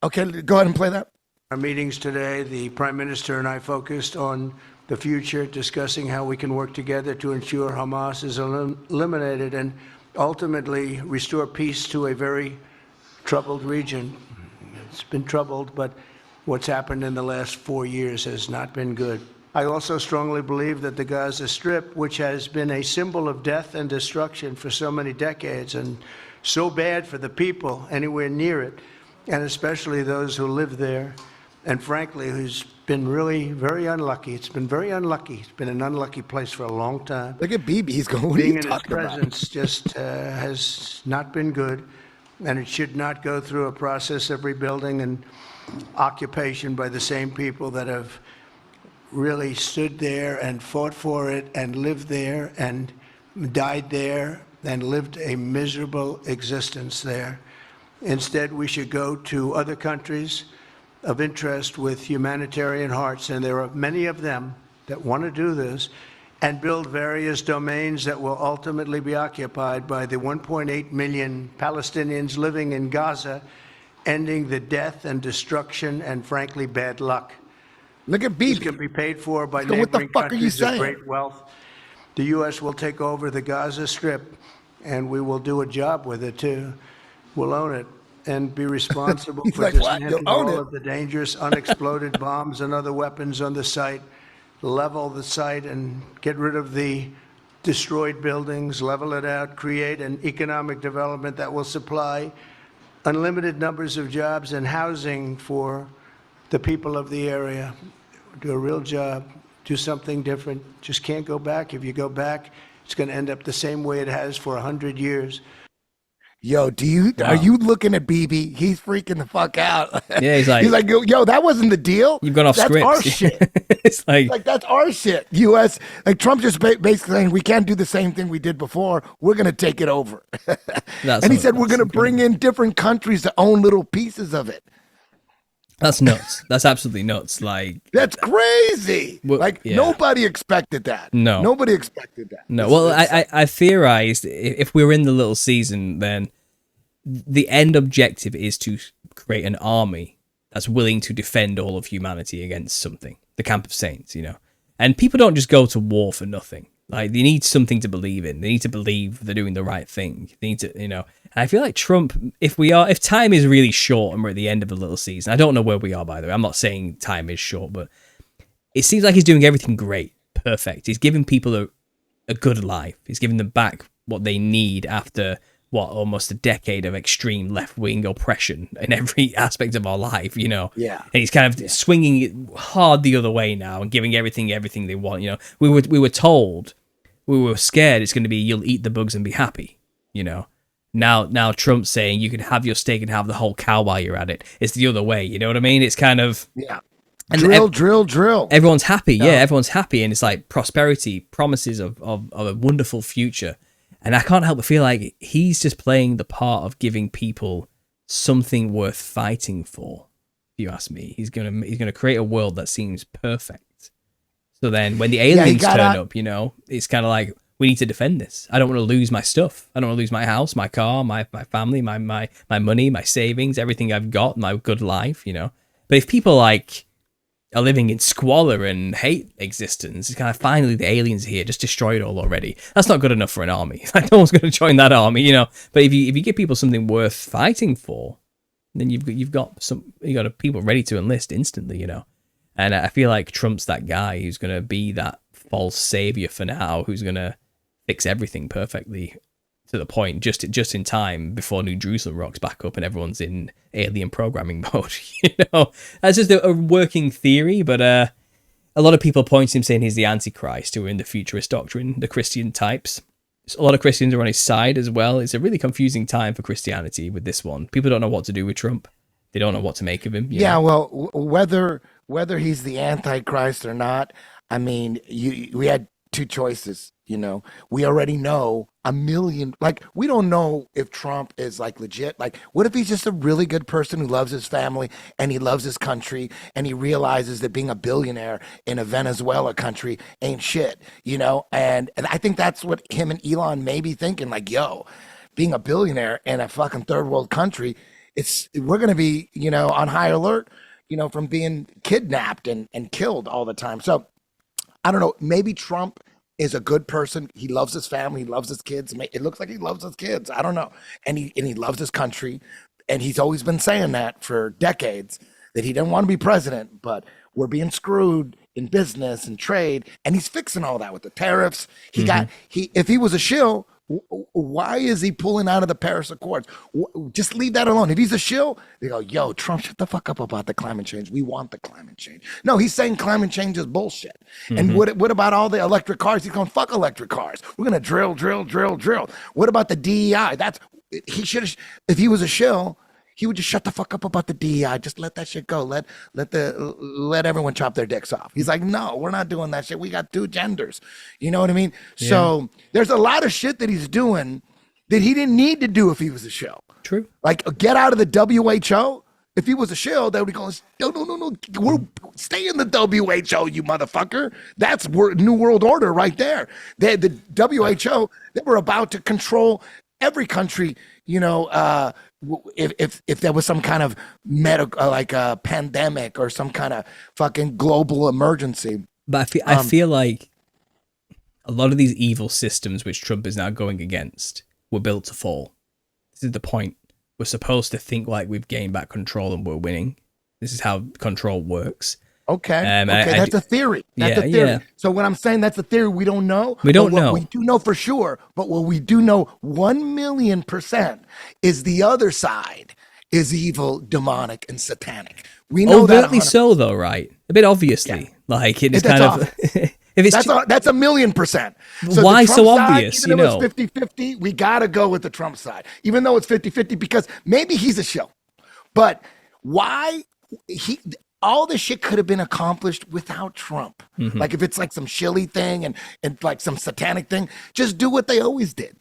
Okay, go ahead and play that. Our meetings today, the Prime Minister and I focused on the future, discussing how we can work together to ensure Hamas is eliminated and ultimately restore peace to a very troubled region. It's been troubled, but what's happened in the last 4 years has not been good. I also strongly believe that the Gaza Strip, which has been a symbol of death and destruction for so many decades and so bad for the people anywhere near it, and especially those who live there, and frankly, who's been really very unlucky. It's been very unlucky. It's been an unlucky place for a long time. Look at BB. He's going, what are Being you in his talking about? presence just has not been good, and it should not go through a process of rebuilding and occupation by the same people that have really stood there and fought for it and lived there and died there and lived a miserable existence there. Instead, we should go to other countries of interest with humanitarian hearts, and there are many of them that want to do this, and build various domains that will ultimately be occupied by the 1.8 million Palestinians living in Gaza, ending the death and destruction and, frankly, bad luck. Look at This BB. can be paid for by So what the neighboring fuck are you countries of saying? great wealth. The U.S. will take over the Gaza Strip, and we will do a job with it, too. We'll own it and be responsible He's for like, what? You'll dismantling own all it? of the dangerous unexploded bombs and other weapons on the site, level the site and get rid of the destroyed buildings, level it out, create an economic development that will supply unlimited numbers of jobs and housing for the people of the area. Do a real job, do something different. Just can't go back. If you go back, it's going to end up the same way it has for 100 years. Yo, are you looking at BB? He's freaking the fuck out. Yeah, he's like, yo, that wasn't the deal. you've gone off That's script. our shit. It's like That's our shit. U.S. Like Trump just basically saying we can't do the same thing we did before. We're gonna take it over. And he said we're gonna bring in different countries to own little pieces of it. that's nuts. That's absolutely nuts. Like, That's crazy. Well, Like yeah. nobody expected that. No. Nobody expected that. no, This well, is- I theorized if we were in the little season, then the end objective is to create an army that's willing to defend all of humanity against something, the camp of saints, you know. And people don't just go to war for nothing. Like, they need something to believe in. They need to believe they're doing the right thing. They need to, you know. And I feel like Trump, if time is really short and we're at the end of the little season, I don't know where we are, by the way. I'm not saying time is short, but it seems like he's doing everything great, perfect. He's giving people a good life. He's giving them back what they need after almost a decade of extreme left-wing oppression in every aspect of our life, you know. Yeah. And he's kind of swinging it hard the other way now and giving everything they want, you know. We were told, we were scared it's going to be you'll eat the bugs and be happy, you know. Now Trump's saying you can have your steak and have the whole cow while you're at it. It's the other way, you know what I mean? It's kind of yeah. and Drill. everyone's happy. Yeah, everyone's happy, and it's like prosperity, promises of a wonderful future. And I can't help but feel like he's just playing the part of giving people something worth fighting for. If you ask me, he's gonna create a world that seems perfect. So then, when the aliens turn up, you know, it's kind of like we need to defend this. I don't want to lose my stuff. I don't want to lose my house, my car, my family, my money, my savings, everything I've got, my good life. You know, but if people like are living in squalor and hate existence, it's kind of finally the aliens are here, just destroy it all already. That's not good enough for an army. Like, no one's going to join that army, you know. But if you give people something worth fighting for, then you've got people ready to enlist instantly, you know. And I feel like Trump's that guy who's going to be that false savior for now, who's going to fix everything perfectly to the point just in time before New Jerusalem rocks back up and everyone's in alien programming mode. You know, that's just a working theory, but a lot of people point to him saying he's the Antichrist who are in the futurist doctrine, the Christian types. A lot of Christians are on his side as well. It's a really confusing time for Christianity with this one. People don't know what to do with Trump. They don't know what to make of him. Yeah, well, whether he's the Antichrist or not, I mean, we had two choices. You know, we already know a million, like, we don't know if Trump is like legit. Like, what if he's just a really good person who loves his family and he loves his country and he realizes that being a billionaire in a Venezuela country ain't shit, you know? And I think that's what him and Elon may be thinking, like, yo, being a billionaire in a fucking third world country, we're going to be, you know, on high alert, you know, from being kidnapped and killed all the time. So I don't know, maybe Trump is a good person. He loves his family. He loves his kids. It looks like he loves his kids. I don't know. And he loves his country. And he's always been saying that for decades, that he didn't want to be president, but we're being screwed in business and trade. And he's fixing all that with the tariffs. If he was a shill, Why is he pulling out of the Paris Accords? Just leave that alone. If he's a shill, they go, yo, Trump, shut the fuck up about the climate change. We want the climate change. No, he's saying climate change is bullshit. And what about all the electric cars? He's going, fuck electric cars. We're going to drill. What about the DEI? He should have, if he was a shill, he would just shut the fuck up about the DEI. Just let that shit go. Let everyone chop their dicks off. He's like, no, we're not doing that shit. We got 2 genders. You know what I mean? Yeah. So there's a lot of shit that he's doing that he didn't need to do if he was a shill. True. Like get out of the WHO. If he was a shill, they would be going, no. Stay in the WHO, you motherfucker. That's New World Order right there. The WHO, they were about to control every country, you know, if there was some kind of medical, like a pandemic or some kind of fucking global emergency. But I feel like a lot of these evil systems which Trump is now going against were built to fall. This is the point. We're supposed to think like we've gained back control and we're winning. This is how control works. Okay. That's a theory. That's a theory. Yeah. So when I'm saying that's a theory, we don't know. We don't know. We do know for sure. But what we do know 1,000,000% is the other side is evil, demonic, and satanic. We know overtly so, though, right? A bit obviously. Yeah. Like it's kind of. If it's that's 1,000,000%. So why so obvious? Side, even though it's 50-50, we got to go with the Trump side. Even though it's 50-50, because maybe he's a shill. But why all this shit could have been accomplished without Trump. Like if it's like some shilly thing and like some satanic thing, just do what they always did.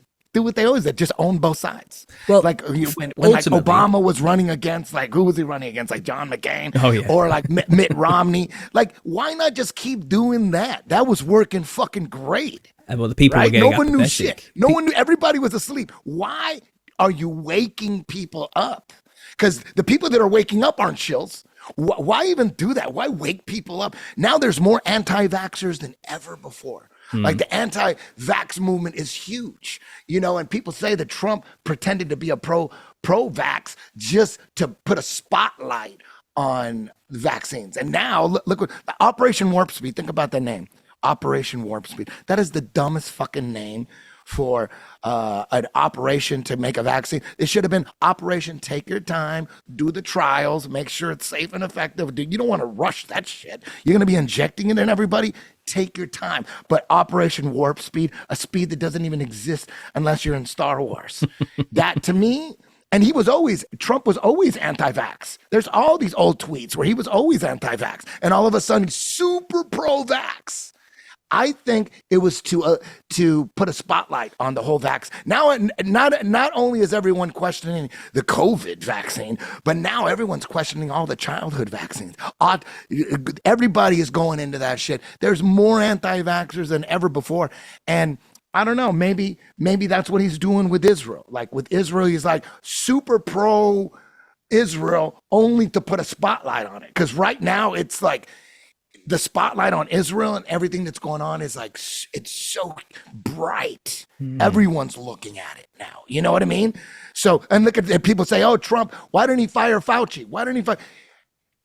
Just own both sides. Well, like when like Obama was running against, like who was he running against? Like John McCain or like Mitt Romney. Like why not just keep doing that? That was working fucking great. Well, the people were getting no one knew shit. No one knew. Everybody was asleep. Why are you waking people up? Because the people that are waking up aren't shills. Why even do that? Why wake people up? Now there's more anti-vaxxers than ever before. Like the anti-vax movement is huge, you know, and people say that Trump pretended to be a pro-vax just to put a spotlight on vaccines. And now look what Operation Warp Speed. Think about that name, Operation Warp Speed. That is the dumbest fucking name for an operation to make a vaccine. It should have been Operation Take Your Time, do the trials, make sure it's safe and effective. Dude, you don't want to rush that shit. You're going to be injecting it in everybody. Take your time. But Operation Warp Speed, a speed that doesn't even exist unless you're in Star Wars. That to me, and Trump was always anti-vax. There's all these old tweets where he was always anti-vax. And all of a sudden, he's super pro-vax. I think it was to put a spotlight on the whole vax. Now, not only is everyone questioning the COVID vaccine, but now everyone's questioning all the childhood vaccines. Everybody is going into that shit. There's more anti-vaxxers than ever before. And I don't know, maybe that's what he's doing with Israel. Like with Israel, he's like super pro Israel only to put a spotlight on it. Because right now it's like, the spotlight on Israel and everything that's going on is like, it's so bright. Everyone's looking at it now. You know what I mean? So, and look at people say, oh, Trump, why didn't he fire Fauci?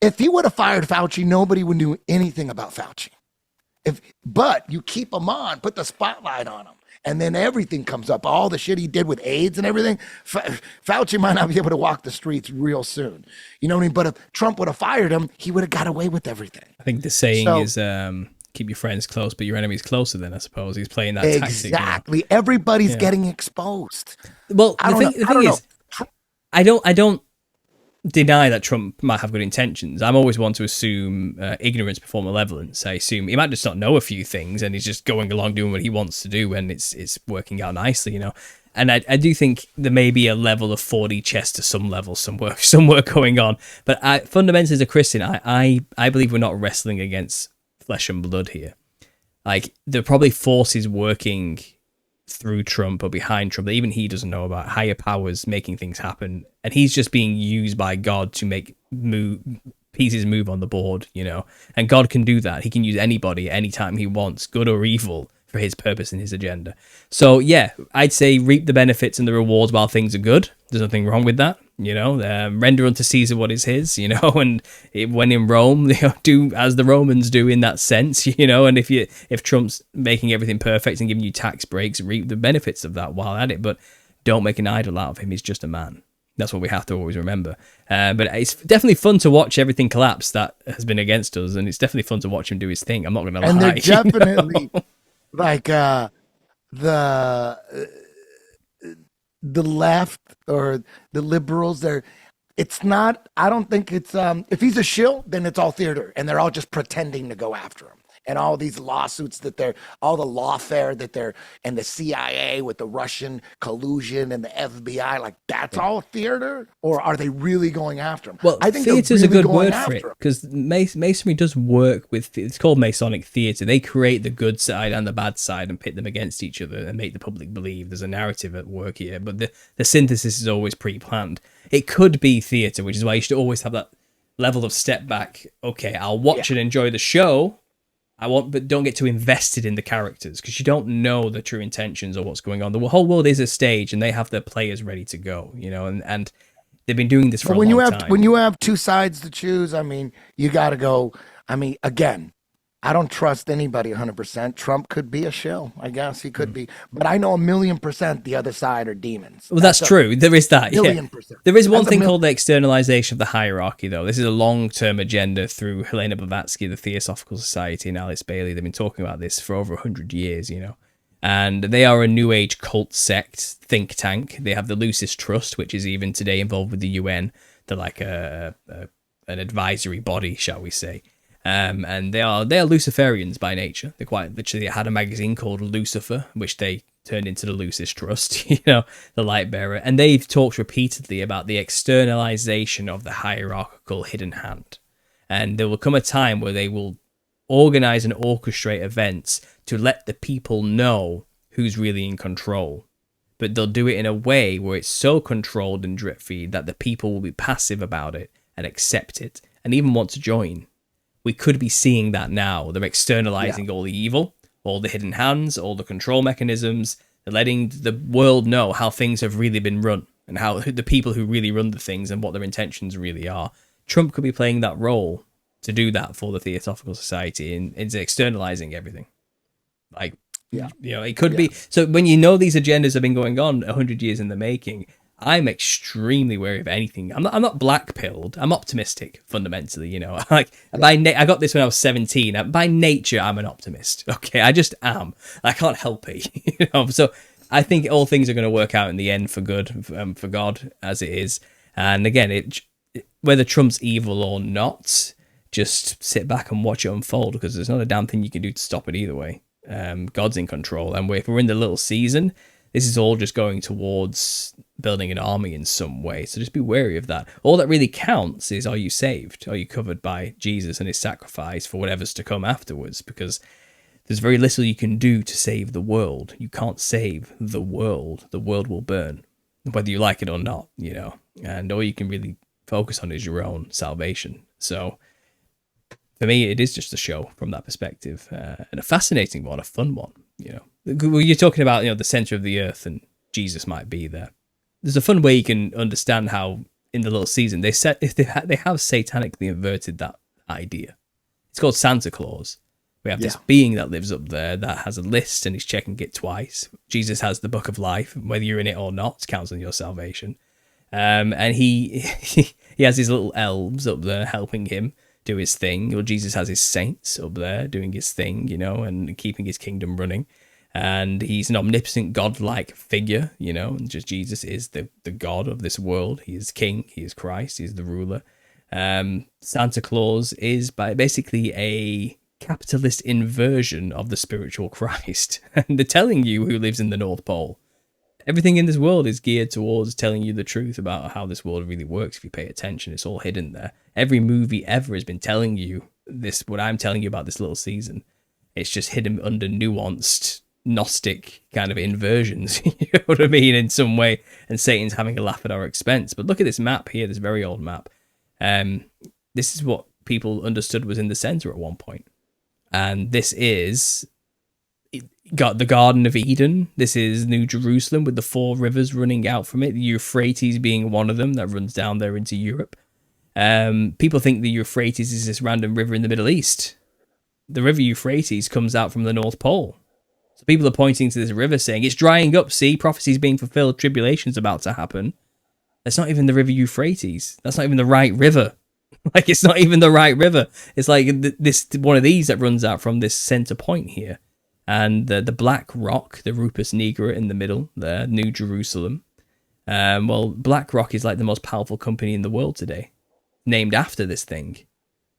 If he would have fired Fauci, nobody would do anything about Fauci. But you keep him on, put the spotlight on him. And then everything comes up, all the shit he did with AIDS and everything. Fauci might not be able to walk the streets real soon. You know what I mean? But if Trump would have fired him, he would have got away with everything. I think the saying is keep your friends close, but your enemies closer then, I suppose. He's playing that tactic. Exactly. Everybody's getting exposed. Well, the thing is, I don't deny that Trump might have good intentions. I'm always one to assume ignorance before malevolence. I assume he might just not know a few things and he's just going along doing what he wants to do and it's working out nicely, you know. And I do think there may be a level of 4D chess to some level, some work going on. But fundamentally as a Christian, I believe we're not wrestling against flesh and blood here. Like there are probably forces working through Trump or behind Trump that even he doesn't know about, higher powers making things happen, and he's just being used by God to make pieces move on the board, you know. And God can do that. He can use anybody anytime he wants, good or evil, for his purpose and his agenda. So yeah, I'd say reap the benefits and the rewards while things are good. There's nothing wrong with that. Render unto Caesar what is his, and when in Rome, do as the Romans do in that sense, and if Trump's making everything perfect and giving you tax breaks, reap the benefits of that while at it, but don't make an idol out of him. He's just a man. That's what we have to always remember. But it's definitely fun to watch everything collapse that has been against us, and it's definitely fun to watch him do his thing. I'm not going to lie. And they're definitely like the left or the liberals. I don't think it's if he's a shill, then it's all theater, and they're all just pretending to go after him. And all these lawsuits all the lawfare and the CIA with the Russian collusion and the FBI, like that's all theater, or are they really going after him? Well, I think theater's really a good word for it, because Masonry does work with, it's called Masonic theater. They create the good side and the bad side and pit them against each other and make the public believe there's a narrative at work here. But the synthesis is always pre-planned. It could be theater, which is why you should always have that level of step back. Okay, I'll watch and enjoy the show, but don't get too invested in the characters, because you don't know the true intentions or what's going on. The whole world is a stage, and they have their players ready to go, and they've been doing this for a long time. When you have two sides to choose, I mean, you got to go. I mean, again, I don't trust anybody 100%. Trump could be a shill, I guess he could be, but I know 1,000,000% the other side are demons. Well, that's true. There is that. 1,000,000%. There is one thing called the externalization of the hierarchy, though. This is a long-term agenda through Helena Blavatsky, the Theosophical Society, and Alice Bailey. They've been talking about this for over 100 years, And they are a New Age cult sect think tank. They have the Lucis Trust, which is even today involved with the UN. They're like an advisory body, shall we say. And they are Luciferians by nature. They quite literally had a magazine called Lucifer, which they turned into the Lucis Trust, the light bearer. And they've talked repeatedly about the externalization of the hierarchical hidden hand. And there will come a time where they will organize and orchestrate events to let the people know who's really in control. But they'll do it in a way where it's so controlled and drip feed that the people will be passive about it and accept it and even want to join. We could be seeing that now. They're externalizing all the evil, all the hidden hands, all the control mechanisms. They're letting the world know how things have really been run and how the people who really run the things and what their intentions really are. Trump could be playing that role to do that for the Theosophical Society and into externalizing everything. It could be. So when these agendas have been going on 100 years in the making, I'm extremely wary of anything. I'm not black-pilled. I'm optimistic, fundamentally, I got this when I was 17. By nature, I'm an optimist. Okay, I just am. I can't help it, So I think all things are going to work out in the end for good, for God, as it is. And again, whether Trump's evil or not, just sit back and watch it unfold, because there's not a damn thing you can do to stop it either way. God's in control. And if we're in the little season, this is all just going towards building an army in some way. So just be wary of that. All that really counts is, are you saved? Are you covered by Jesus and his sacrifice for whatever's to come afterwards? Because there's very little you can do to save the world. You can't save the world. The world will burn, whether you like it or not, And all you can really focus on is your own salvation. So for me, it is just a show from that perspective, and a fascinating one, a fun one, You're talking about, the center of the earth and Jesus might be there. There's a fun way you can understand how in the little season they have satanically inverted that idea. It's called Santa Claus. We have this being that lives up there that has a list and he's checking it twice. Jesus has the book of life, whether you're in it or not, counts on your salvation. And he has his little elves up there helping him do his thing. Well, Jesus has his saints up there doing his thing, and keeping his kingdom running. And he's an omnipotent God-like figure, and just Jesus is the God of this world. He is king, he is Christ, he is the ruler. Santa Claus is basically a capitalist inversion of the spiritual Christ. And they're telling you who lives in the North Pole. Everything in this world is geared towards telling you the truth about how this world really works. If you pay attention, it's all hidden there. Every movie ever has been telling you this, what I'm telling you about this little season. It's just hidden under nuanced Gnostic kind of inversions, you know what I mean, in some way, and Satan's having a laugh at our expense. But look at this map here, this very old map. This is what people understood was in the center at one point. And this is got the Garden of Eden. This is New Jerusalem with the 4 rivers running out from it. The Euphrates being one of them that runs down there into Europe. People think the Euphrates is this random river in the Middle East. The river Euphrates comes out from the North Pole. So people are pointing to this river saying, it's drying up, see, prophecy's being fulfilled, tribulation's about to happen. That's not even the river Euphrates. That's not even the right river. Like, it's not even the right river. It's like this one of these that runs out from this center point here. And the black rock, the Rupus Nigra in the middle there, New Jerusalem. Well, BlackRock is like the most powerful company in the world today, named after this thing,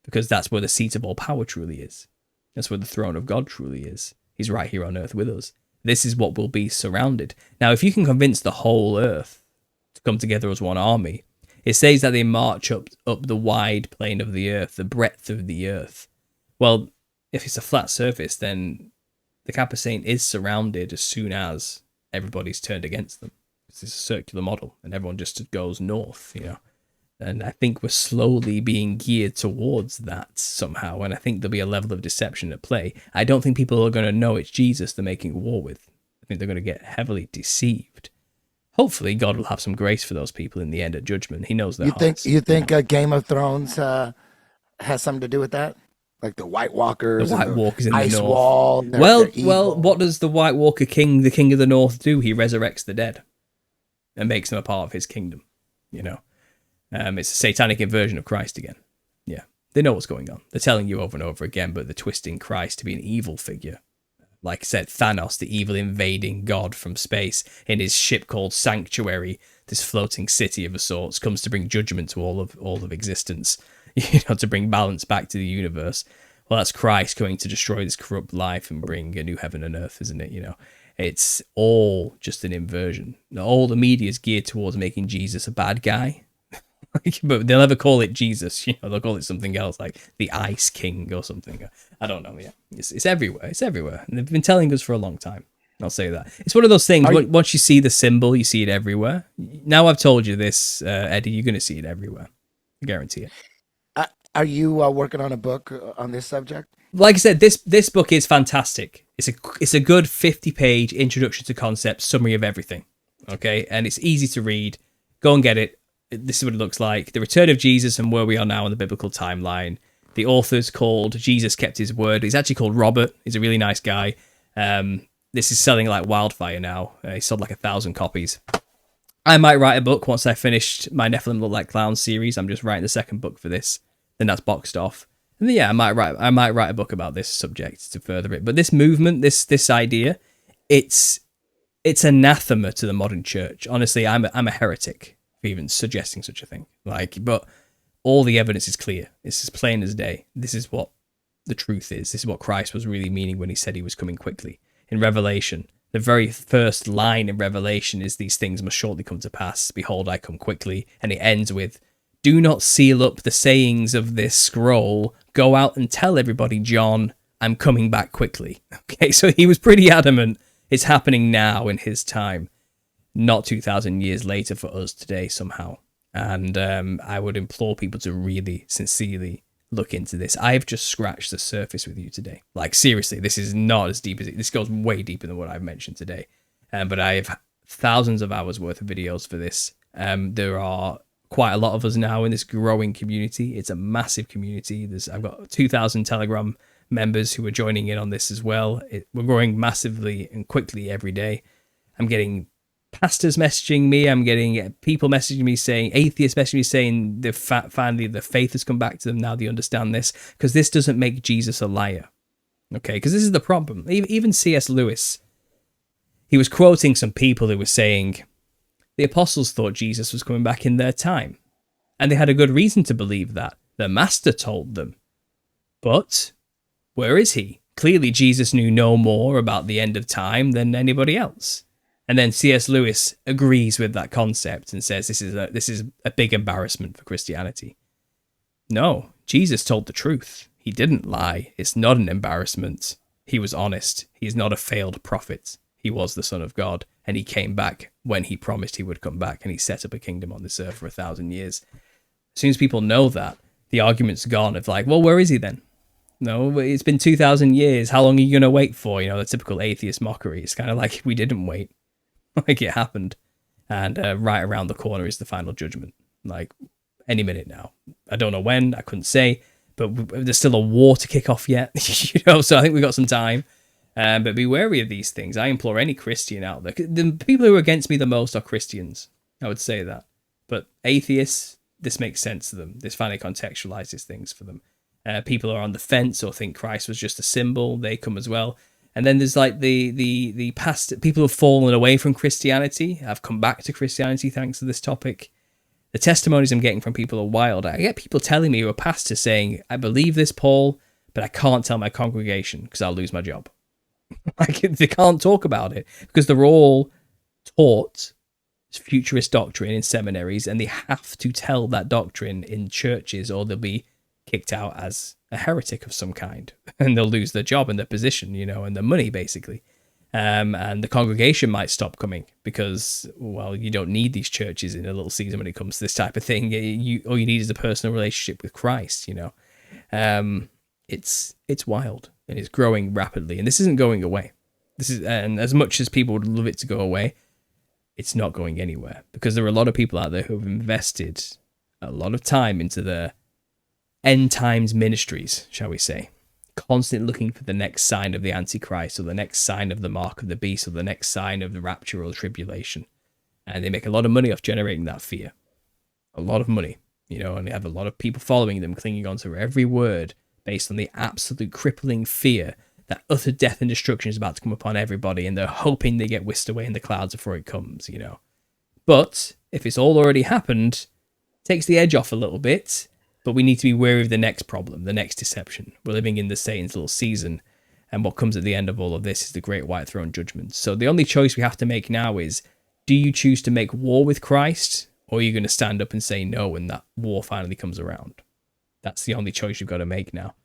because that's where the seat of all power truly is. That's where the throne of God truly is. He's right here on earth with us. This is what will be surrounded. Now, if you can convince the whole earth to come together as one army, it says that they march up the wide plane of the earth, the breadth of the earth. Well, if it's a flat surface, then the Kappa Saint is surrounded as soon as everybody's turned against them. It's a circular model, and everyone just goes north, you know. And I think we're slowly being geared towards that somehow, and I think there'll be a level of deception at play. I don't think people are going to know it's Jesus they're making war with. I think they're going to get heavily deceived. Hopefully, God will have some grace for those people in the end at judgment. He knows their hearts. You think Game of Thrones has something to do with that? Like the White Walkers, the White Walkers in the Ice north. Wall. Well, what does the White Walker king, the King of the North, do? He resurrects the dead and makes them a part of his kingdom. You know, it's a satanic inversion of Christ again. Yeah, they know what's going on. They're telling you over and over again, but they're twisting Christ to be an evil figure. Like I said, Thanos, the evil invading god from space, in his ship called Sanctuary, this floating city of a sorts, comes to bring judgment to all of existence, you know, to bring balance back to the universe. Well, that's Christ going to destroy this corrupt life and bring a new heaven and earth, isn't it? You know, it's all just an inversion. All the media is geared towards making Jesus a bad guy. But they'll never call it Jesus, you know, they'll call it something else, like the Ice King or something. I don't know, yeah. It's everywhere, it's everywhere. And they've been telling us for a long time, I'll say that. It's one of those things, once you see the symbol, you see it everywhere. Now I've told you this, Eddie, you're going to see it everywhere. I guarantee it. Are you working on a book on this subject? Like I said, this book is fantastic. It's a good 50-page introduction to concepts, summary of everything, okay? And it's easy to read. Go and get it. This is what it looks like. The return of Jesus and where we are now in the biblical timeline. The author's called Jesus Kept His Word. He's actually called Robert. He's a really nice guy. This is selling like wildfire now. He sold like 1,000 copies. I might write a book once I finished my Nephilim Look Like Clowns series. I'm just writing the second book for this. Then that's boxed off. And then, yeah, I might write a book about this subject to further it. But this movement, this idea, it's anathema to the modern church. Honestly, I'm a heretic for even suggesting such a thing. But all the evidence is clear. It's as plain as day. This is what the truth is. This is what Christ was really meaning when he said he was coming quickly. In Revelation, the very first line in Revelation is, these things must shortly come to pass. Behold, I come quickly. And it ends with, do not seal up the sayings of this scroll. Go out and tell everybody, John, I'm coming back quickly. Okay, so he was pretty adamant. It's happening now in his time, not 2,000 years later for us today somehow. And I would implore people to really sincerely look into this. I've just scratched the surface with you today. Like, seriously, this is not as deep as it. This goes way deeper than what I've mentioned today. But I have thousands of hours worth of videos for this. There are quite a lot of us now in this growing community. It's a massive community. I've got 2,000 Telegram members who are joining in on this as well. We're growing massively and quickly every day. I'm getting pastors messaging me. I'm getting people messaging me saying, atheists messaging me saying finally the faith has come back to them. Now they understand this, because this doesn't make Jesus a liar. Okay, because this is the problem. Even C.S. Lewis, he was quoting some people who were saying the apostles thought Jesus was coming back in their time, and they had a good reason to believe that. The master told them. But where is he? Clearly Jesus knew no more about the end of time than anybody else. And then C.S. Lewis agrees with that concept and says this is a big embarrassment for Christianity. No, Jesus told the truth. He didn't lie. It's not an embarrassment. He was honest. He is not a failed prophet. He was the Son of God, and he came back when he promised he would come back, and he set up a kingdom on this earth for 1,000 years. As soon as people know that, the argument's gone of like, well, where is he then? No, it's been 2,000 years. How long are you going to wait for? You know, the typical atheist mockery. It's kind of like we didn't wait. Like it happened. And right around the corner is the final judgment. Like any minute now. I don't know when. I couldn't say. But there's still a war to kick off yet. You know, so I think we've got some time. But be wary of these things. I implore any Christian out there. The people who are against me the most are Christians. I would say that. But atheists, this makes sense to them. This finally contextualizes things for them. People who are on the fence or think Christ was just a symbol, they come as well. And then there's like the past people who have fallen away from Christianity, have come back to Christianity thanks to this topic. The testimonies I'm getting from people are wild. I get people telling me who are pastors saying, I believe this, Paul, but I can't tell my congregation because I'll lose my job. Like they can't talk about it because they're all taught futurist doctrine in seminaries and they have to tell that doctrine in churches or they'll be kicked out as a heretic of some kind and they'll lose their job and their position, you know, and their money basically. And the congregation might stop coming because, well, you don't need these churches in a little season when it comes to this type of thing. All you need is a personal relationship with Christ, you know. It's wild and it's growing rapidly, and this isn't going away. And as much as people would love it to go away, it's not going anywhere because there are a lot of people out there who have invested a lot of time into the end times ministries, shall we say. Constantly looking for the next sign of the Antichrist or the next sign of the mark of the beast or the next sign of the rapture or the tribulation. And they make a lot of money off generating that fear. A lot of money, you know, and they have a lot of people following them, clinging on to every word based on the absolute crippling fear that utter death and destruction is about to come upon everybody. And they're hoping they get whisked away in the clouds before it comes, you know. But if it's all already happened, it takes the edge off a little bit. But we need to be wary of the next problem, the next deception. We're living in the Satan's little season, and what comes at the end of all of this is the great white throne judgment. So the only choice we have to make now is, do you choose to make war with Christ, or are you going to stand up and say no when that war finally comes around? That's the only choice you've got to make now.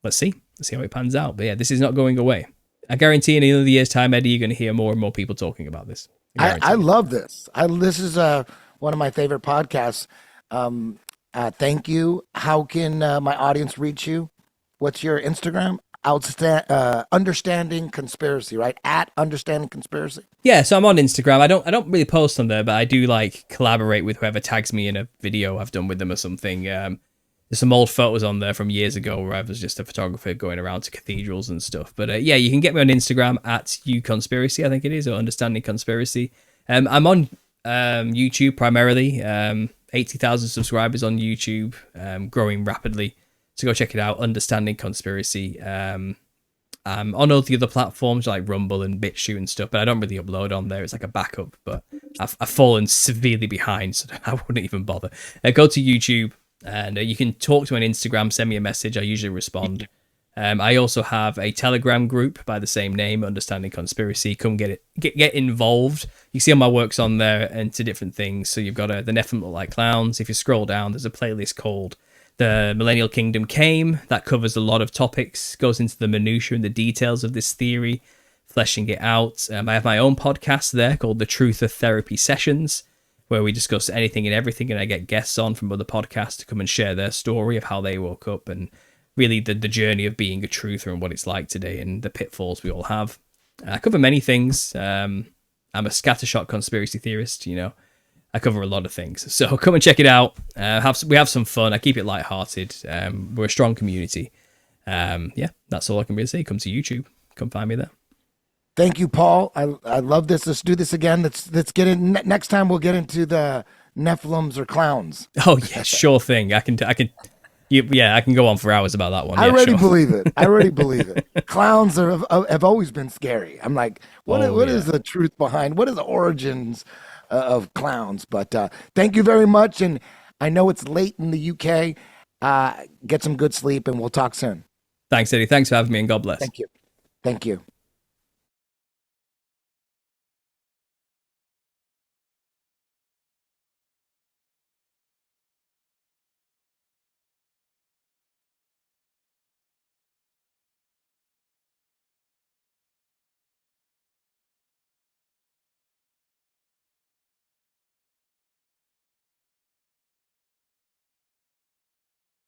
Let's see. Let's see how it pans out. But yeah, this is not going away. I guarantee in another year's time, Eddie, you're going to hear more and more people talking about this. I love this. This is one of my favorite podcasts. Thank you. How can my audience reach you? What's your Instagram? Understanding Conspiracy, right? At Understanding Conspiracy. Yeah, so I'm on Instagram. I don't really post on there, but I do like collaborate with whoever tags me in a video I've done with them or something. There's some old photos on there from years ago where I was just a photographer going around to cathedrals and stuff. But yeah, you can get me on Instagram at uconspiracy, I think it is, or Understanding Conspiracy. I'm on YouTube primarily. 80,000 subscribers on YouTube, growing rapidly. So go check it out, Understanding Conspiracy. I'm on all the other platforms like Rumble and BitChute and stuff, but I don't really upload on there. It's like a backup, but I've fallen severely behind, so I wouldn't even bother. Go to YouTube, and you can talk to me on Instagram, send me a message. I usually respond. I also have a Telegram group by the same name, Understanding Conspiracy. Come get involved. You see all my works on there and to different things. So you've got the Nephilim Look Like Clowns. If you scroll down, there's a playlist called The Millennial Kingdom Came. That covers a lot of topics, goes into the minutiae and the details of this theory, fleshing it out. I have my own podcast there called The Truth of Therapy Sessions, where we discuss anything and everything, and I get guests on from other podcasts to come and share their story of how they woke up and really the journey of being a truther and what it's like today and the pitfalls we all have. I cover many things. I'm a scattershot conspiracy theorist, you know. I cover a lot of things. So come and check it out. We have some fun. I keep it lighthearted. We're a strong community. Yeah, that's all I can really say. Come to YouTube. Come find me there. Thank you, Paul. I love this. Let's do this again. Let's get in. Next time we'll get into the Nephilims or clowns. Oh yeah, sure thing. I can go on for hours about that one. I already believe it. I already believe it. Clowns have always been scary. I'm like, what is the truth behind? What are the origins of clowns? But thank you very much. And I know it's late in the UK. Get some good sleep, and we'll talk soon. Thanks, Eddie. Thanks for having me, and God bless. Thank you. Thank you.